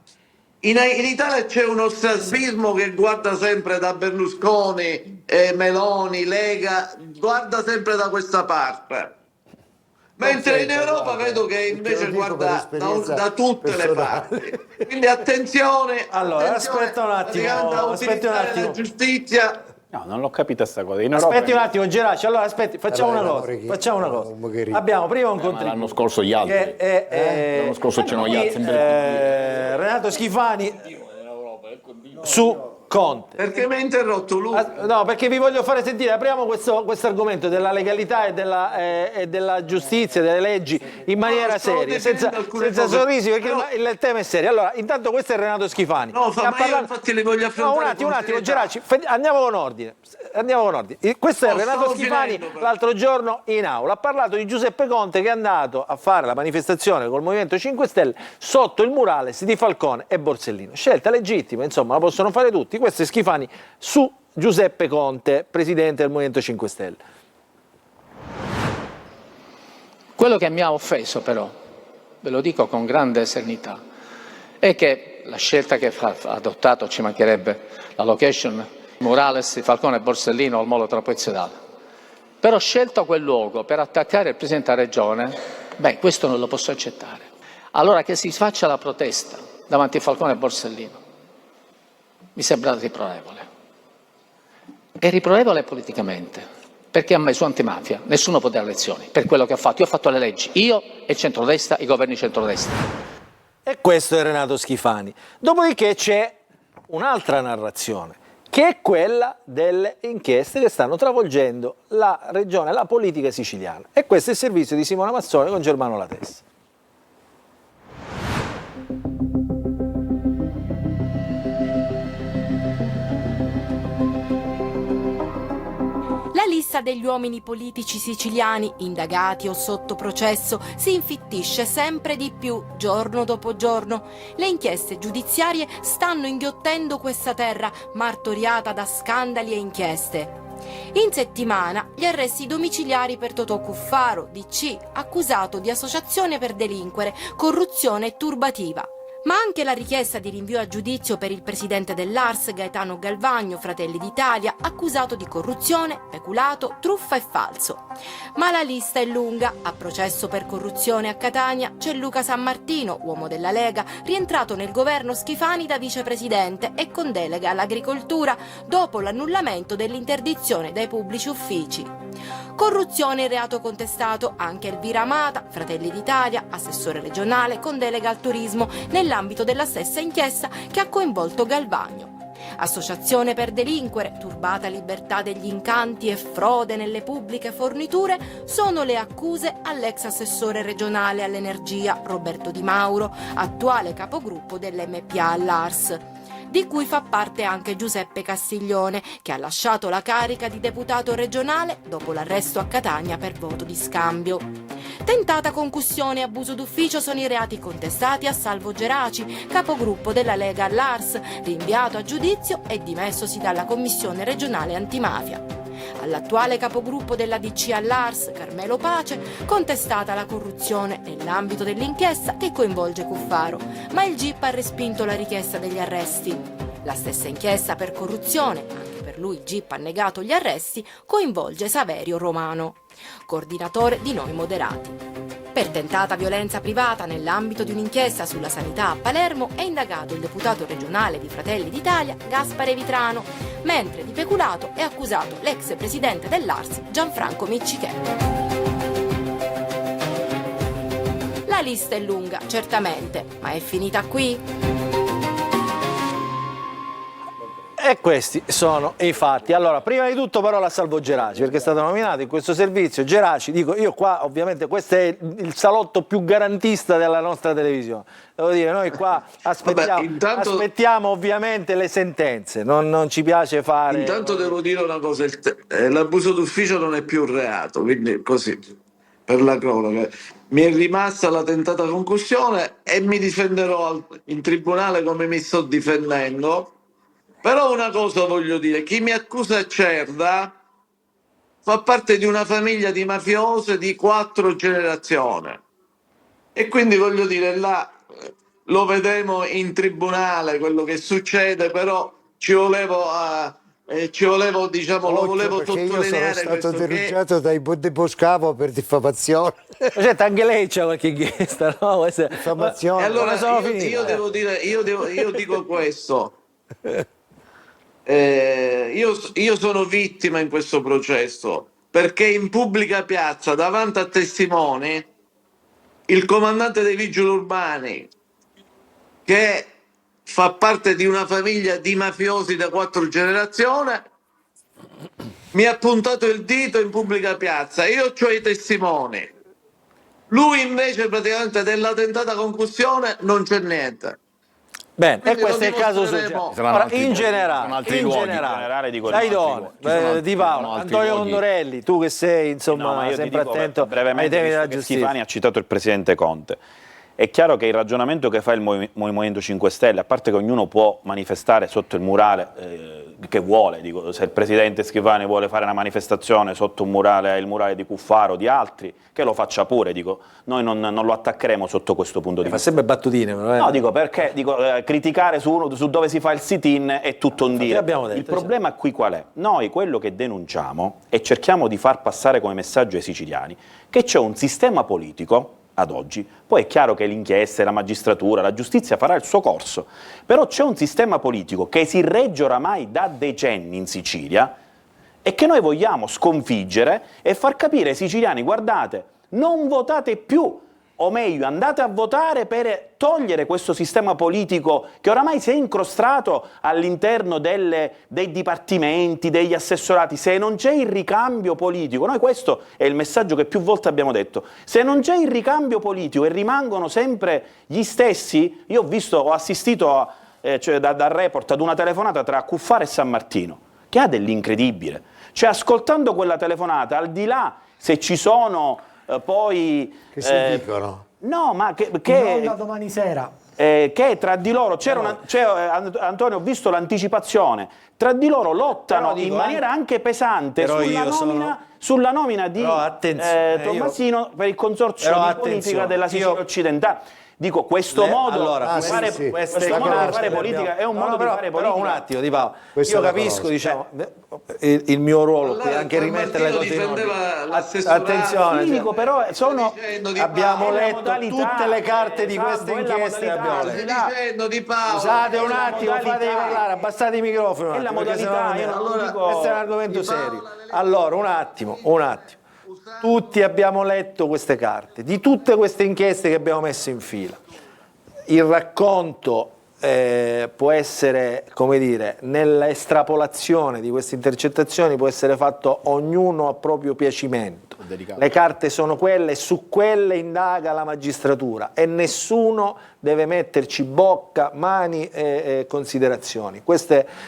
In Italia c'è uno strabismo che guarda sempre da Berlusconi, Meloni, Lega, guarda sempre da questa parte. Mentre in Europa vedo che invece guarda da tutte le parti. Quindi attenzione. Allora, attenzione, aspetta un attimo. La giustizia. No, non l'ho capita sta cosa. Aspetti un attimo, Geraci. Allora, aspetti, facciamo una cosa. Abbiamo prima un contributo. L'anno scorso gli altri. L'anno scorso c'erano gli altri. Renato Schifani su Conte. Perché mi ha interrotto lui? No, perché vi voglio fare sentire, apriamo questo argomento della legalità e della giustizia, delle leggi in maniera seria, senza sorrisi, perché il tema è serio. Allora, intanto questo è Renato Schifani. No, ma io infatti li voglio affrontare. No, un attimo, Geraci, andiamo con ordine. Questo è Renato Schifani l'altro giorno in aula. Ha parlato di Giuseppe Conte che è andato a fare la manifestazione col Movimento 5 Stelle sotto il murales di Falcone e Borsellino. Scelta legittima, insomma, la possono fare tutti. Questo è Schifani su Giuseppe Conte, presidente del Movimento 5 Stelle. Quello che mi ha offeso però, ve lo dico con grande serenità, è che la scelta che ha adottato, ci mancherebbe, la location murales di Falcone e Borsellino al Molo Trapezoidale, però scelto quel luogo per attaccare il Presidente della Regione, questo non lo posso accettare. Allora che si faccia la protesta davanti a Falcone e Borsellino mi sembra riprovevole. È riprovevole politicamente, perché a me su antimafia nessuno può dare lezioni per quello che ho fatto. Io ho fatto le leggi, io e il centrodestra, i governi centrodestra. E questo è Renato Schifani. Dopodiché c'è un'altra narrazione, che è quella delle inchieste che stanno travolgendo la regione, la politica siciliana. E questo è il servizio di Simona Mazzoni con Germano Latessa. La lista degli uomini politici siciliani, indagati o sotto processo, si infittisce sempre di più, giorno dopo giorno. Le inchieste giudiziarie stanno inghiottendo questa terra, martoriata da scandali e inchieste. In settimana gli arresti domiciliari per Totò Cuffaro, DC, accusato di associazione per delinquere, corruzione e turbativa. Ma anche la richiesta di rinvio a giudizio per il presidente dell'ARS, Gaetano Galvagno, Fratelli d'Italia, accusato di corruzione, peculato, truffa e falso. Ma la lista è lunga. A processo per corruzione a Catania c'è Luca Sammartino, uomo della Lega, rientrato nel governo Schifani da vicepresidente e con delega all'agricoltura dopo l'annullamento dell'interdizione dai pubblici uffici. Corruzione e reato contestato anche Elvira Amata, Fratelli d'Italia, assessore regionale con delega al turismo, nell'ambito della stessa inchiesta che ha coinvolto Galvagno. Associazione per delinquere, turbata libertà degli incanti e frode nelle pubbliche forniture sono le accuse all'ex assessore regionale all'energia Roberto Di Mauro, attuale capogruppo dell'MPA all'ARS, di cui fa parte anche Giuseppe Castiglione, che ha lasciato la carica di deputato regionale dopo l'arresto a Catania per voto di scambio. Tentata concussione e abuso d'ufficio sono i reati contestati a Salvo Geraci, capogruppo della Lega all'ARS, rinviato a giudizio e dimessosi dalla Commissione regionale antimafia. All'attuale capogruppo della DC all'ARS, Carmelo Pace, contestata la corruzione nell'ambito dell'inchiesta che coinvolge Cuffaro, ma il GIP ha respinto la richiesta degli arresti. La stessa inchiesta per corruzione, anche per lui il GIP ha negato gli arresti, coinvolge Saverio Romano, coordinatore di Noi Moderati. Per tentata violenza privata nell'ambito di un'inchiesta sulla sanità a Palermo è indagato il deputato regionale di Fratelli d'Italia Gaspare Vitrano, mentre di peculato è accusato l'ex presidente dell'ARS Gianfranco Miccichè. La lista è lunga, certamente, ma è finita qui? E questi sono i fatti. Allora, prima di tutto parola a Salvo Geraci, perché è stato nominato in questo servizio. Geraci, dico, io qua ovviamente questo è il salotto più garantista della nostra televisione. Devo dire, noi qua aspettiamo ovviamente le sentenze, non ci piace fare... Intanto devo dire una cosa, l'abuso d'ufficio non è più un reato, quindi così, per la cronaca. Mi è rimasta la tentata concussione e mi difenderò in tribunale come mi sto difendendo. Però una cosa voglio dire, chi mi accusa a Cerda fa parte di una famiglia di mafiose di 4 generazioni e quindi voglio dire, là lo vedremo in tribunale quello che succede, però ci volevo diciamo, lo volevo sottolineare. Io sono stato denunciato dai De Boscavo per diffamazione. Certo, anche lei c'ha qualche inchiesta, no? Diffamazione. E allora io devo dire, io dico questo. Io sono vittima in questo processo perché in pubblica piazza davanti a testimoni il comandante dei vigili urbani, che fa parte di una famiglia di mafiosi da 4 generazioni, mi ha puntato il dito in pubblica piazza, io ho i testimoni. Lui invece praticamente della tentata concussione non c'è niente. Bene, Quindi e questo è il caso dimostreremo. Ora, in generale, Di Paolo, Antonio Condorelli, tu che sei insomma sempre attento ai temi della giustizia. Schifani ha citato il Presidente Conte. È chiaro che il ragionamento che fa il Movimento 5 Stelle, a parte che ognuno può manifestare sotto il murale che vuole, dico, se il Presidente Schifani vuole fare una manifestazione sotto un murale, il murale di Cuffaro o di altri, che lo faccia pure, dico, noi non lo attaccheremo sotto questo punto di vista. Fa sempre battutine, però, No, dico perché criticare su dove si fa il sit-in è tutto un dire. Il problema qui qual è? Noi quello che denunciamo e cerchiamo di far passare come messaggio ai siciliani, che c'è un sistema politico ad oggi, poi è chiaro che l'inchiesta, la magistratura, la giustizia farà il suo corso, però c'è un sistema politico che si regge oramai da decenni in Sicilia e che noi vogliamo sconfiggere e far capire ai siciliani: guardate, non votate più, o meglio andate a votare per togliere questo sistema politico che oramai si è incrostato all'interno dei dipartimenti, degli assessorati. Se non c'è il ricambio politico, noi questo è il messaggio che più volte abbiamo detto, se non c'è il ricambio politico e rimangono sempre gli stessi, io ho assistito dal report ad una telefonata tra Cuffaro e San Martino, che ha dell'incredibile, cioè ascoltando quella telefonata, al di là se ci sono poi che si dicono? No, ma che non da domani sera. Che tra di loro Antonio, ho visto l'anticipazione, tra di loro lottano in maniera anche pesante sulla nomina di Tommasino per il consorzio di politica della Sicilia occidentale. Dico, questo modo di fare politica è un modo di fare politica. Però un attimo, Di Paolo, io capisco, diciamo, il mio ruolo qui, anche rimettere le cose in ordine. Attenzione, dico, però abbiamo letto tutte le carte di queste inchieste. Scusate un attimo, fatevi parlare, abbassate i microfoni. È la modalità, questo è un argomento serio. Allora, un attimo. Tutti abbiamo letto queste carte, di tutte queste inchieste che abbiamo messo in fila. Il racconto può essere, come dire, nell'estrapolazione di queste intercettazioni può essere fatto ognuno a proprio piacimento. Le carte sono quelle, su quelle indaga la magistratura e nessuno deve metterci bocca, mani e considerazioni.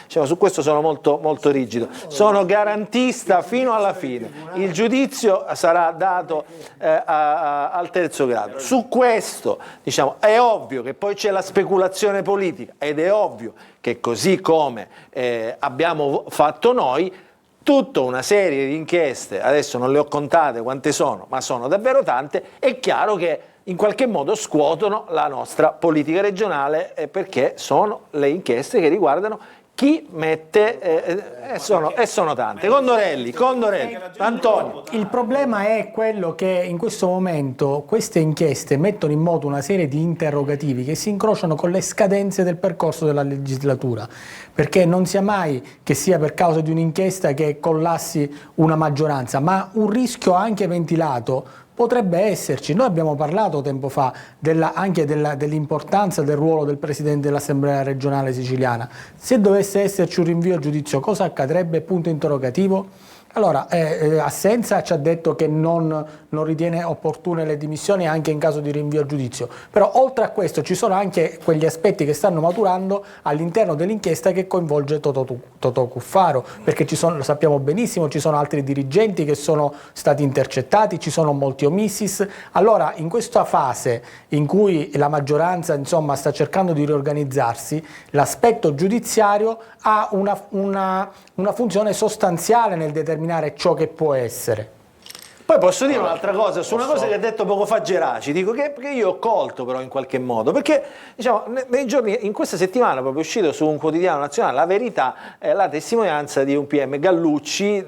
Su questo sono molto, molto rigido. Sono garantista fino alla fine. Il giudizio sarà dato al terzo grado. Su questo, diciamo, è ovvio che poi c'è la speculazione politica ed è ovvio che così come abbiamo fatto noi, tutta una serie di inchieste, adesso non le ho contate quante sono, ma sono davvero tante, è chiaro che in qualche modo scuotono la nostra politica regionale perché sono le inchieste che riguardano chi mette, e sono tante. Condorelli, Antonio. Il problema è quello che in questo momento queste inchieste mettono in moto una serie di interrogativi che si incrociano con le scadenze del percorso della legislatura, perché non sia mai che sia per causa di un'inchiesta che collassi una maggioranza, ma un rischio anche ventilato potrebbe esserci. Noi abbiamo parlato tempo fa anche dell'importanza del ruolo del Presidente dell'Assemblea regionale siciliana. Se dovesse esserci un rinvio a giudizio, cosa accadrebbe? Punto interrogativo. Allora, Assenza ci ha detto che non ritiene opportune le dimissioni anche in caso di rinvio a giudizio, però oltre a questo ci sono anche quegli aspetti che stanno maturando all'interno dell'inchiesta che coinvolge Totò Cuffaro, perché lo sappiamo benissimo, ci sono altri dirigenti che sono stati intercettati, ci sono molti omissis. Allora, in questa fase in cui la maggioranza insomma sta cercando di riorganizzarsi, l'aspetto giudiziario ha una funzione sostanziale nel determinare ciò che può essere. Poi posso dire un'altra cosa, su una cosa che ha detto poco fa Geraci, dico che io ho colto però in qualche modo, perché diciamo, nei giorni, in questa settimana proprio è uscito su un quotidiano nazionale La Verità la testimonianza di un PM Gallucci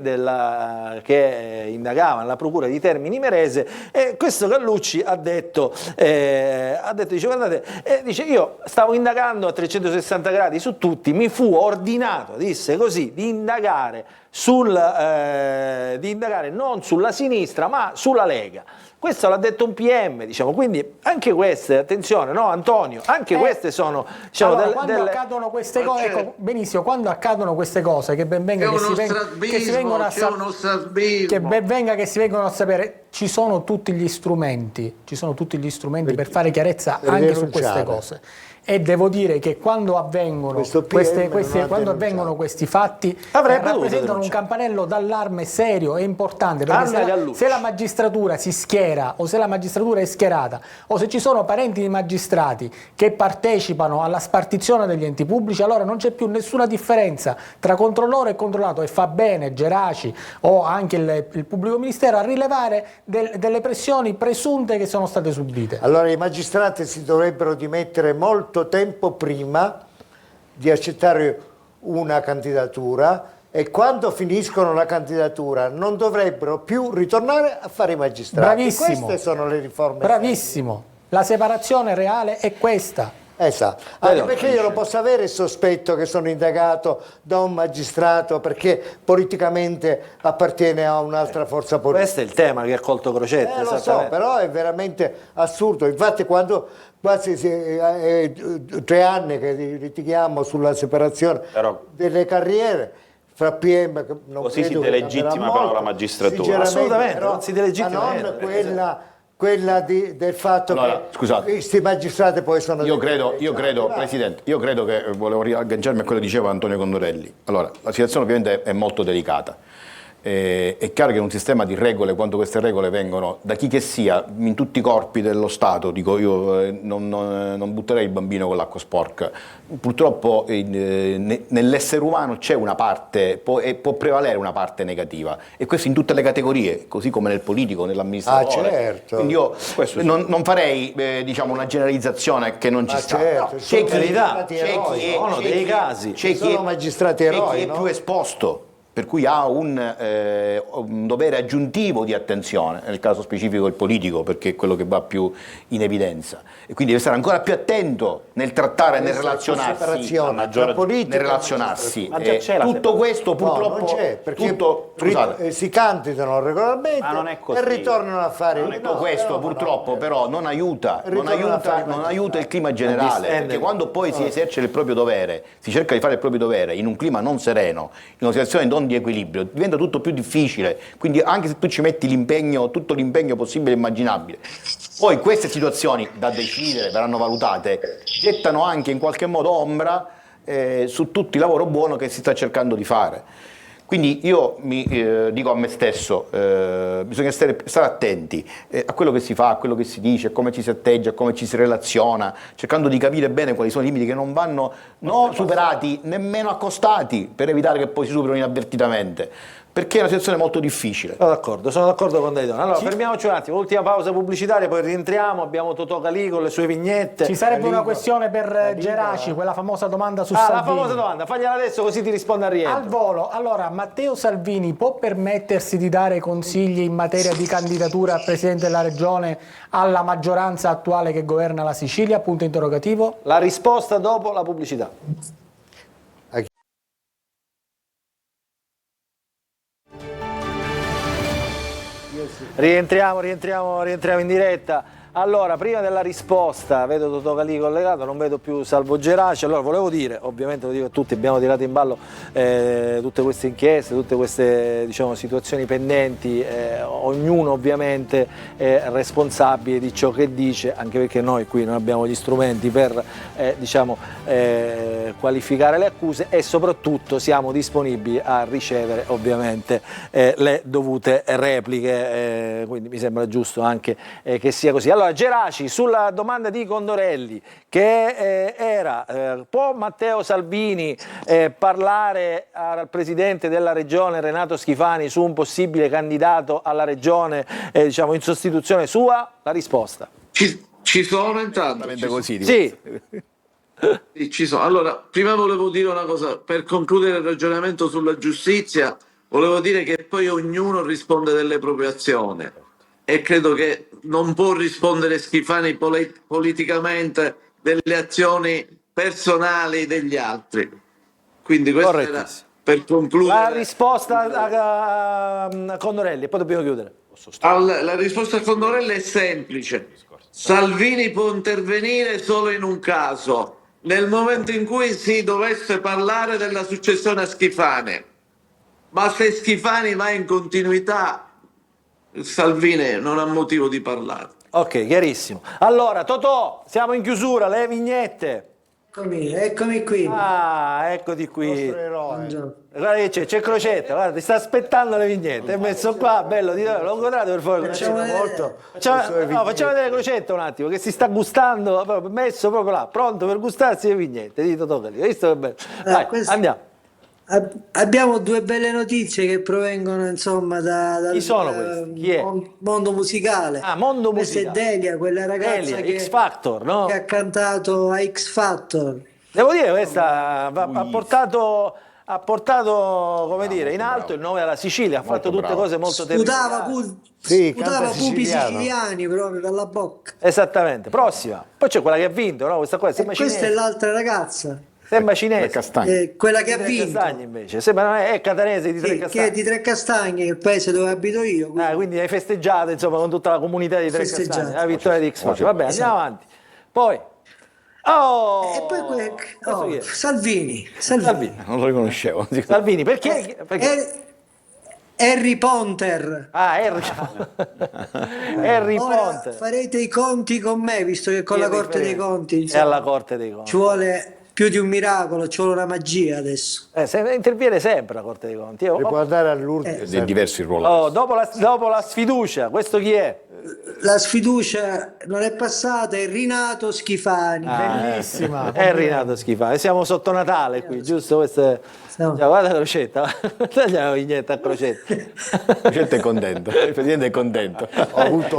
che indagava nella procura di Termini Imerese, e questo Gallucci ha detto dice, guardate, dice, io stavo indagando a 360 gradi su tutti, mi fu ordinato, disse così, di indagare di indagare non sulla sinistra ma sulla Lega. Questo l'ha detto un PM, diciamo, quindi anche queste, attenzione, no Antonio, anche queste sono, diciamo, allora, quando accadono queste cose, ecco, benissimo, quando accadono queste cose, che ben venga che si vengono a sapere, ci sono tutti gli strumenti, per fare chiarezza anche su queste cose. E devo dire che quando avvengono questi fatti rappresentano un campanello d'allarme serio e importante, perché se la magistratura si schiera o se la magistratura è schierata o se ci sono parenti di magistrati che partecipano alla spartizione degli enti pubblici, allora non c'è più nessuna differenza tra controllore e controllato, e fa bene Geraci o anche il pubblico ministero a rilevare delle pressioni presunte che sono state subite. Allora i magistrati si dovrebbero dimettere molto tempo prima di accettare una candidatura, e quando finiscono la candidatura non dovrebbero più ritornare a fare i magistrati. Bravissimo. Queste sono le riforme. Bravissimo. La separazione reale è questa. Esatto, anche perché io non posso avere il sospetto che sono indagato da un magistrato perché politicamente appartiene a un'altra forza politica. Questo è il tema che ha colto Crocetti. Lo so, però è veramente assurdo. Infatti quando quasi 3 anni che litighiamo sulla separazione delle carriere fra PM, che non così si delegittima però la magistratura. Assolutamente, però, non si delegittima, ma non quella del fatto che questi magistrati poi sono... Io credo, Presidente, che volevo riagganciarmi a quello che diceva Antonio Condorelli. Allora, la situazione ovviamente è molto delicata. È chiaro che in un sistema di regole, quando queste regole vengono da chi che sia, in tutti i corpi dello Stato, dico io, non butterei il bambino con l'acqua sporca. Purtroppo nell'essere umano c'è una parte, può prevalere una parte negativa, e questo in tutte le categorie, così come nel politico, nell'amministratore. Certo. Quindi io non farei diciamo una generalizzazione che non ci sta. Certo, C'è chi è più esposto, per cui ha un dovere aggiuntivo di attenzione, nel caso specifico il politico, perché è quello che va più in evidenza, e quindi deve stare ancora più attento nel trattare e nel relazionarsi. Tutto questo purtroppo non c'è, perché si candidano regolarmente e ritornano a fare tutto questo purtroppo però non aiuta il clima generale, perché quando poi si esercita il proprio dovere, si cerca di fare il proprio dovere in un clima non sereno, in una situazione non di equilibrio, diventa tutto più difficile. Quindi anche se tu ci metti l'impegno, tutto l'impegno possibile e immaginabile, poi queste situazioni da decidere verranno valutate, gettano anche in qualche modo ombra su tutto il lavoro buono che si sta cercando di fare. Quindi io mi dico a me stesso, bisogna stare attenti a quello che si fa, a quello che si dice, a come ci si atteggia, a come ci si relaziona, cercando di capire bene quali sono i limiti che non vanno superati, nemmeno accostati, per evitare che poi si superino inavvertitamente. Perché è una situazione molto difficile. Sono d'accordo con Dayton. Allora, fermiamoci un attimo, ultima pausa pubblicitaria, poi rientriamo, abbiamo Totò Calì con le sue vignette. Ci sarebbe una questione per Geraci, quella famosa domanda su Salvini. La famosa domanda, fagliela adesso così ti risponde a rientro. Al volo, allora, Matteo Salvini può permettersi di dare consigli in materia di candidatura a Presidente della Regione alla maggioranza attuale che governa la Sicilia? Punto interrogativo. La risposta dopo la pubblicità. Rientriamo in diretta. Allora, prima della risposta, vedo Totò Calì collegato, non vedo più Salvo Geraci. Allora, volevo dire, ovviamente lo dico a tutti, abbiamo tirato in ballo tutte queste inchieste, tutte queste situazioni pendenti, ognuno ovviamente è responsabile di ciò che dice, anche perché noi qui non abbiamo gli strumenti per qualificare le accuse, e soprattutto siamo disponibili a ricevere ovviamente le dovute repliche, quindi mi sembra giusto anche che sia così. Allora, Geraci, sulla domanda di Condorelli, che era, può Matteo Salvini parlare al Presidente della Regione Renato Schifani su un possibile candidato alla Regione in sostituzione sua? La risposta. Ci sono intanto? Sì. Ci sono. Allora, prima volevo dire una cosa, per concludere il ragionamento sulla giustizia, volevo dire che poi ognuno risponde delle proprie azioni, e credo che non può rispondere Schifani politicamente delle azioni personali degli altri. Quindi questa per concludere. La risposta a Condorelli, e poi dobbiamo chiudere. La risposta a Condorelli è semplice. Salvini può intervenire solo in un caso, nel momento in cui si dovesse parlare della successione a Schifani. Ma se Schifani va in continuità, Salvini non ha motivo di parlare. Ok, chiarissimo. Allora, Totò, siamo in chiusura, le vignette. Eccomi qui. Ah, eccoti qui. Guarda che c'è Crocetta, guarda, ti sta aspettando le vignette. È messo qua, bello, lo incontrate per favore. Facciamo vedere Crocetta un attimo, che si sta gustando, messo proprio là, pronto per gustarsi le vignette di Totò Calì. Hai visto che bello? Vai, andiamo. Abbiamo due belle notizie che provengono insomma dal Chi sono questi? Chi è? Mondo musicale. Ah, mondo musicale. Questa è Delia, quella ragazza Delia, X Factor, no? che ha cantato a X Factor. Devo dire, questa ha portato come dire, in alto il nome della Sicilia, ha fatto tutte cose molto terribili. Sputava pupi siciliani proprio dalla bocca. Esattamente. Prossima. Poi c'è quella che ha vinto, no? Questa qua E questa è l'altra ragazza. Sembra cinese. Quella che ha vinto. Castagni invece. Sembra, è catanese di Tre Castagni. Che è di Tre Castagni, il paese dove abito io. Quindi hai festeggiato insomma con tutta la comunità di Tre Castagni la vittoria di X Factor. Vabbè, andiamo avanti. Poi e poi Salvini. Non lo riconoscevo. Salvini, perché? Harry Potter. Harry Ora Potter. farete i conti con me, visto che con la Corte dei Conti è alla Corte dei Conti. ci vuole più di un miracolo, ci vuole una magia adesso. Interviene sempre la Corte dei Conti. Può andare all'Urbe. Di diversi ruoli. Dopo la sfiducia, questo chi è? La sfiducia non è passata, è rinato Schifani. Bellissima. È Rinato Schifani. Siamo sotto Natale qui, giusto? Guarda Crocetta, tagliamo la vignetta a Crocetta. Crocetta è contento, il presidente è contento. Ce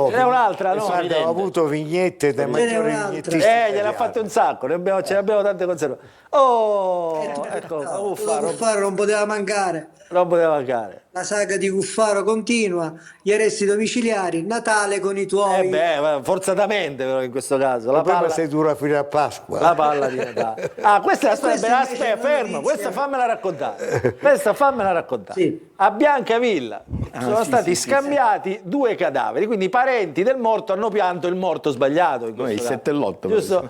n'è un'altra, no? Ho avuto vignette da maggiori vignettisti. Gliene ha fatte un sacco, ce ne abbiamo tante conservate. Ecco, Cuffaro non poteva mancare. Non poteva mancare. La saga di Cuffaro continua, gli arresti domiciliari, Natale con i tuoi. Forzatamente però in questo caso. La palla se dura fino a Pasqua. La palla di Natale. Questa è la storia. Aspetta, fermo. Questa fammela raccontare. Sì. A Biancavilla sono stati scambiati due cadaveri, quindi i parenti del morto hanno pianto il morto sbagliato. Il 7 e l'8. Giusto?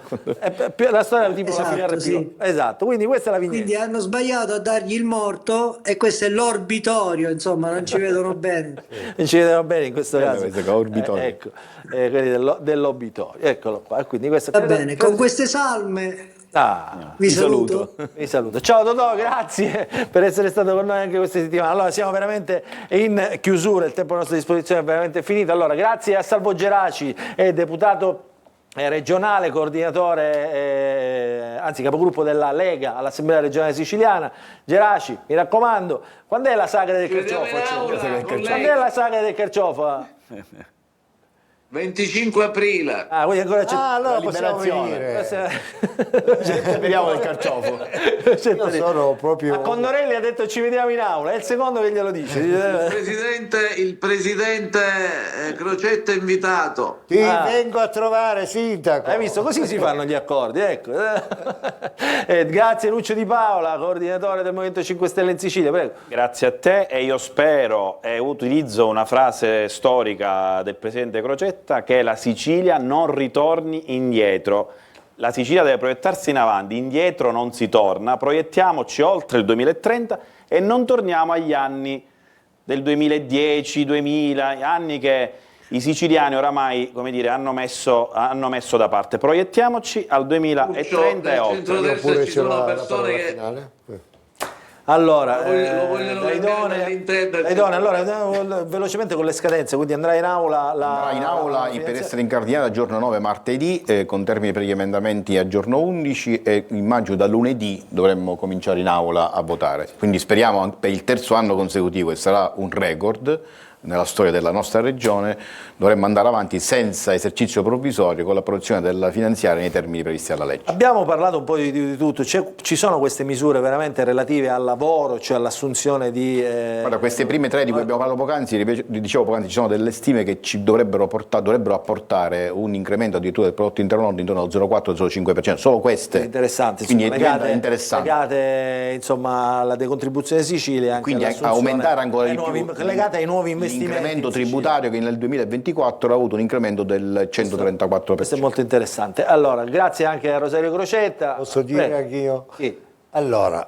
La storia tipo la fine sì. Esatto, quindi questa è la vignetta. Quindi hanno sbagliato a dargli il morto e questo è l'orbitorio, insomma, non ci vedono bene. Non ci vedono bene in questo caso. Ecco, quelli dell'obitorio. Eccolo qua. Quindi Va bene, con queste salme vi saluto. Vi saluto. Ciao Totò, grazie per essere stato con noi anche questa settimana. Allora, siamo veramente in chiusura, il tempo a nostra disposizione è veramente finito. Allora, grazie a Salvo Geraci, deputato regionale, coordinatore, anzi capogruppo della Lega all'Assemblea regionale siciliana. Geraci, mi raccomando, quando è la sagra del carciofo? Quando è la sagra del carciofo? 25 aprile. Quindi ancora c'è allora possiamo venire. Vediamo il carciofo. Io sono proprio... A Condorelli ha detto ci vediamo in aula, è il secondo che glielo dice. Il presidente Crocetta è invitato. Ti vengo a trovare, sindaco. Hai visto? Così si fanno gli accordi, ecco. Grazie Lucio Di Paola, coordinatore del Movimento 5 Stelle in Sicilia, prego. Grazie a te, e io spero e utilizzo una frase storica del presidente Crocetta, che la Sicilia non ritorni indietro. La Sicilia deve proiettarsi in avanti, indietro non si torna, proiettiamoci oltre il 2030 e non torniamo agli anni del 2010-2000, anni che i siciliani oramai, come dire, hanno messo da parte. Proiettiamoci al 2030 e oltre. Ci sono persone che... Allora, Daidone, allora velocemente con le scadenze, quindi andrà in aula Andrà in aula per essere incardinata giorno 9 martedì, con termine per gli emendamenti a giorno 11, e immagino da lunedì dovremmo cominciare in aula a votare. Quindi speriamo per il terzo anno consecutivo, e sarà un record, nella storia della nostra regione, dovremmo andare avanti senza esercizio provvisorio con l'approvazione della finanziaria nei termini previsti dalla legge. Abbiamo parlato un po' di tutto, ci sono queste misure veramente relative al lavoro, cioè all'assunzione di... Guarda, queste prime tre di cui abbiamo parlato poc'anzi, dicevo poc'anzi, ci sono delle stime che ci dovrebbero apportare un incremento addirittura del prodotto interno lordo intorno al 0,4-0,5%, solo queste. Interessanti, quindi legate insomma alla decontribuzione Sicilia, anche quindi aumentare ancora di più legate ai nuovi investimenti. L'incremento tributario che nel 2024 ha avuto un incremento del 134%. Questo è molto interessante. Allora, grazie anche a Rosario Crocetta. Posso dire anch'io? Sì. Allora,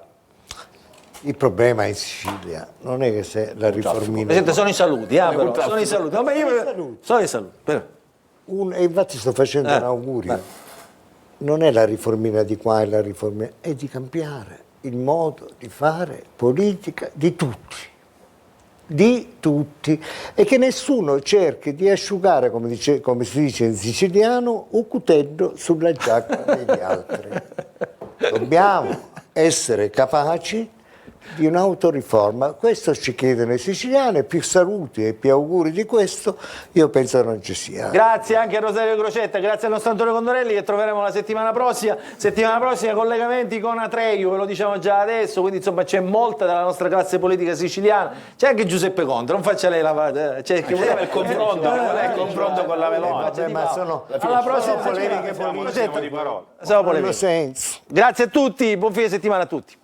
il problema in Sicilia non è che se la riformina... Presidente, sono i saluti, però. Sono i saluti. No, ma io sono i saluti. E infatti sto facendo un augurio. Non è la riformina di qua e la riformina, è di cambiare il modo di fare politica di tutti, e che nessuno cerchi di asciugare, come si dice in siciliano, un cutello sulla giacca degli altri. Dobbiamo essere capaci di un'autoriforma, questo ci chiedono i siciliani, più saluti e più auguri di questo io penso non ci sia. Grazie anche a Rosario Crocetta, grazie al nostro Antonio Condorelli, che troveremo la settimana prossima collegamenti con Atreju, ve lo diciamo già adesso, quindi insomma c'è molta della nostra classe politica siciliana, c'è anche Giuseppe Conte, non faccia lei la... C'è il confronto, il confronto con la Meloni. Ma sono alla prossima polemiche politiche di parole. Grazie a tutti, buon fine settimana a tutti.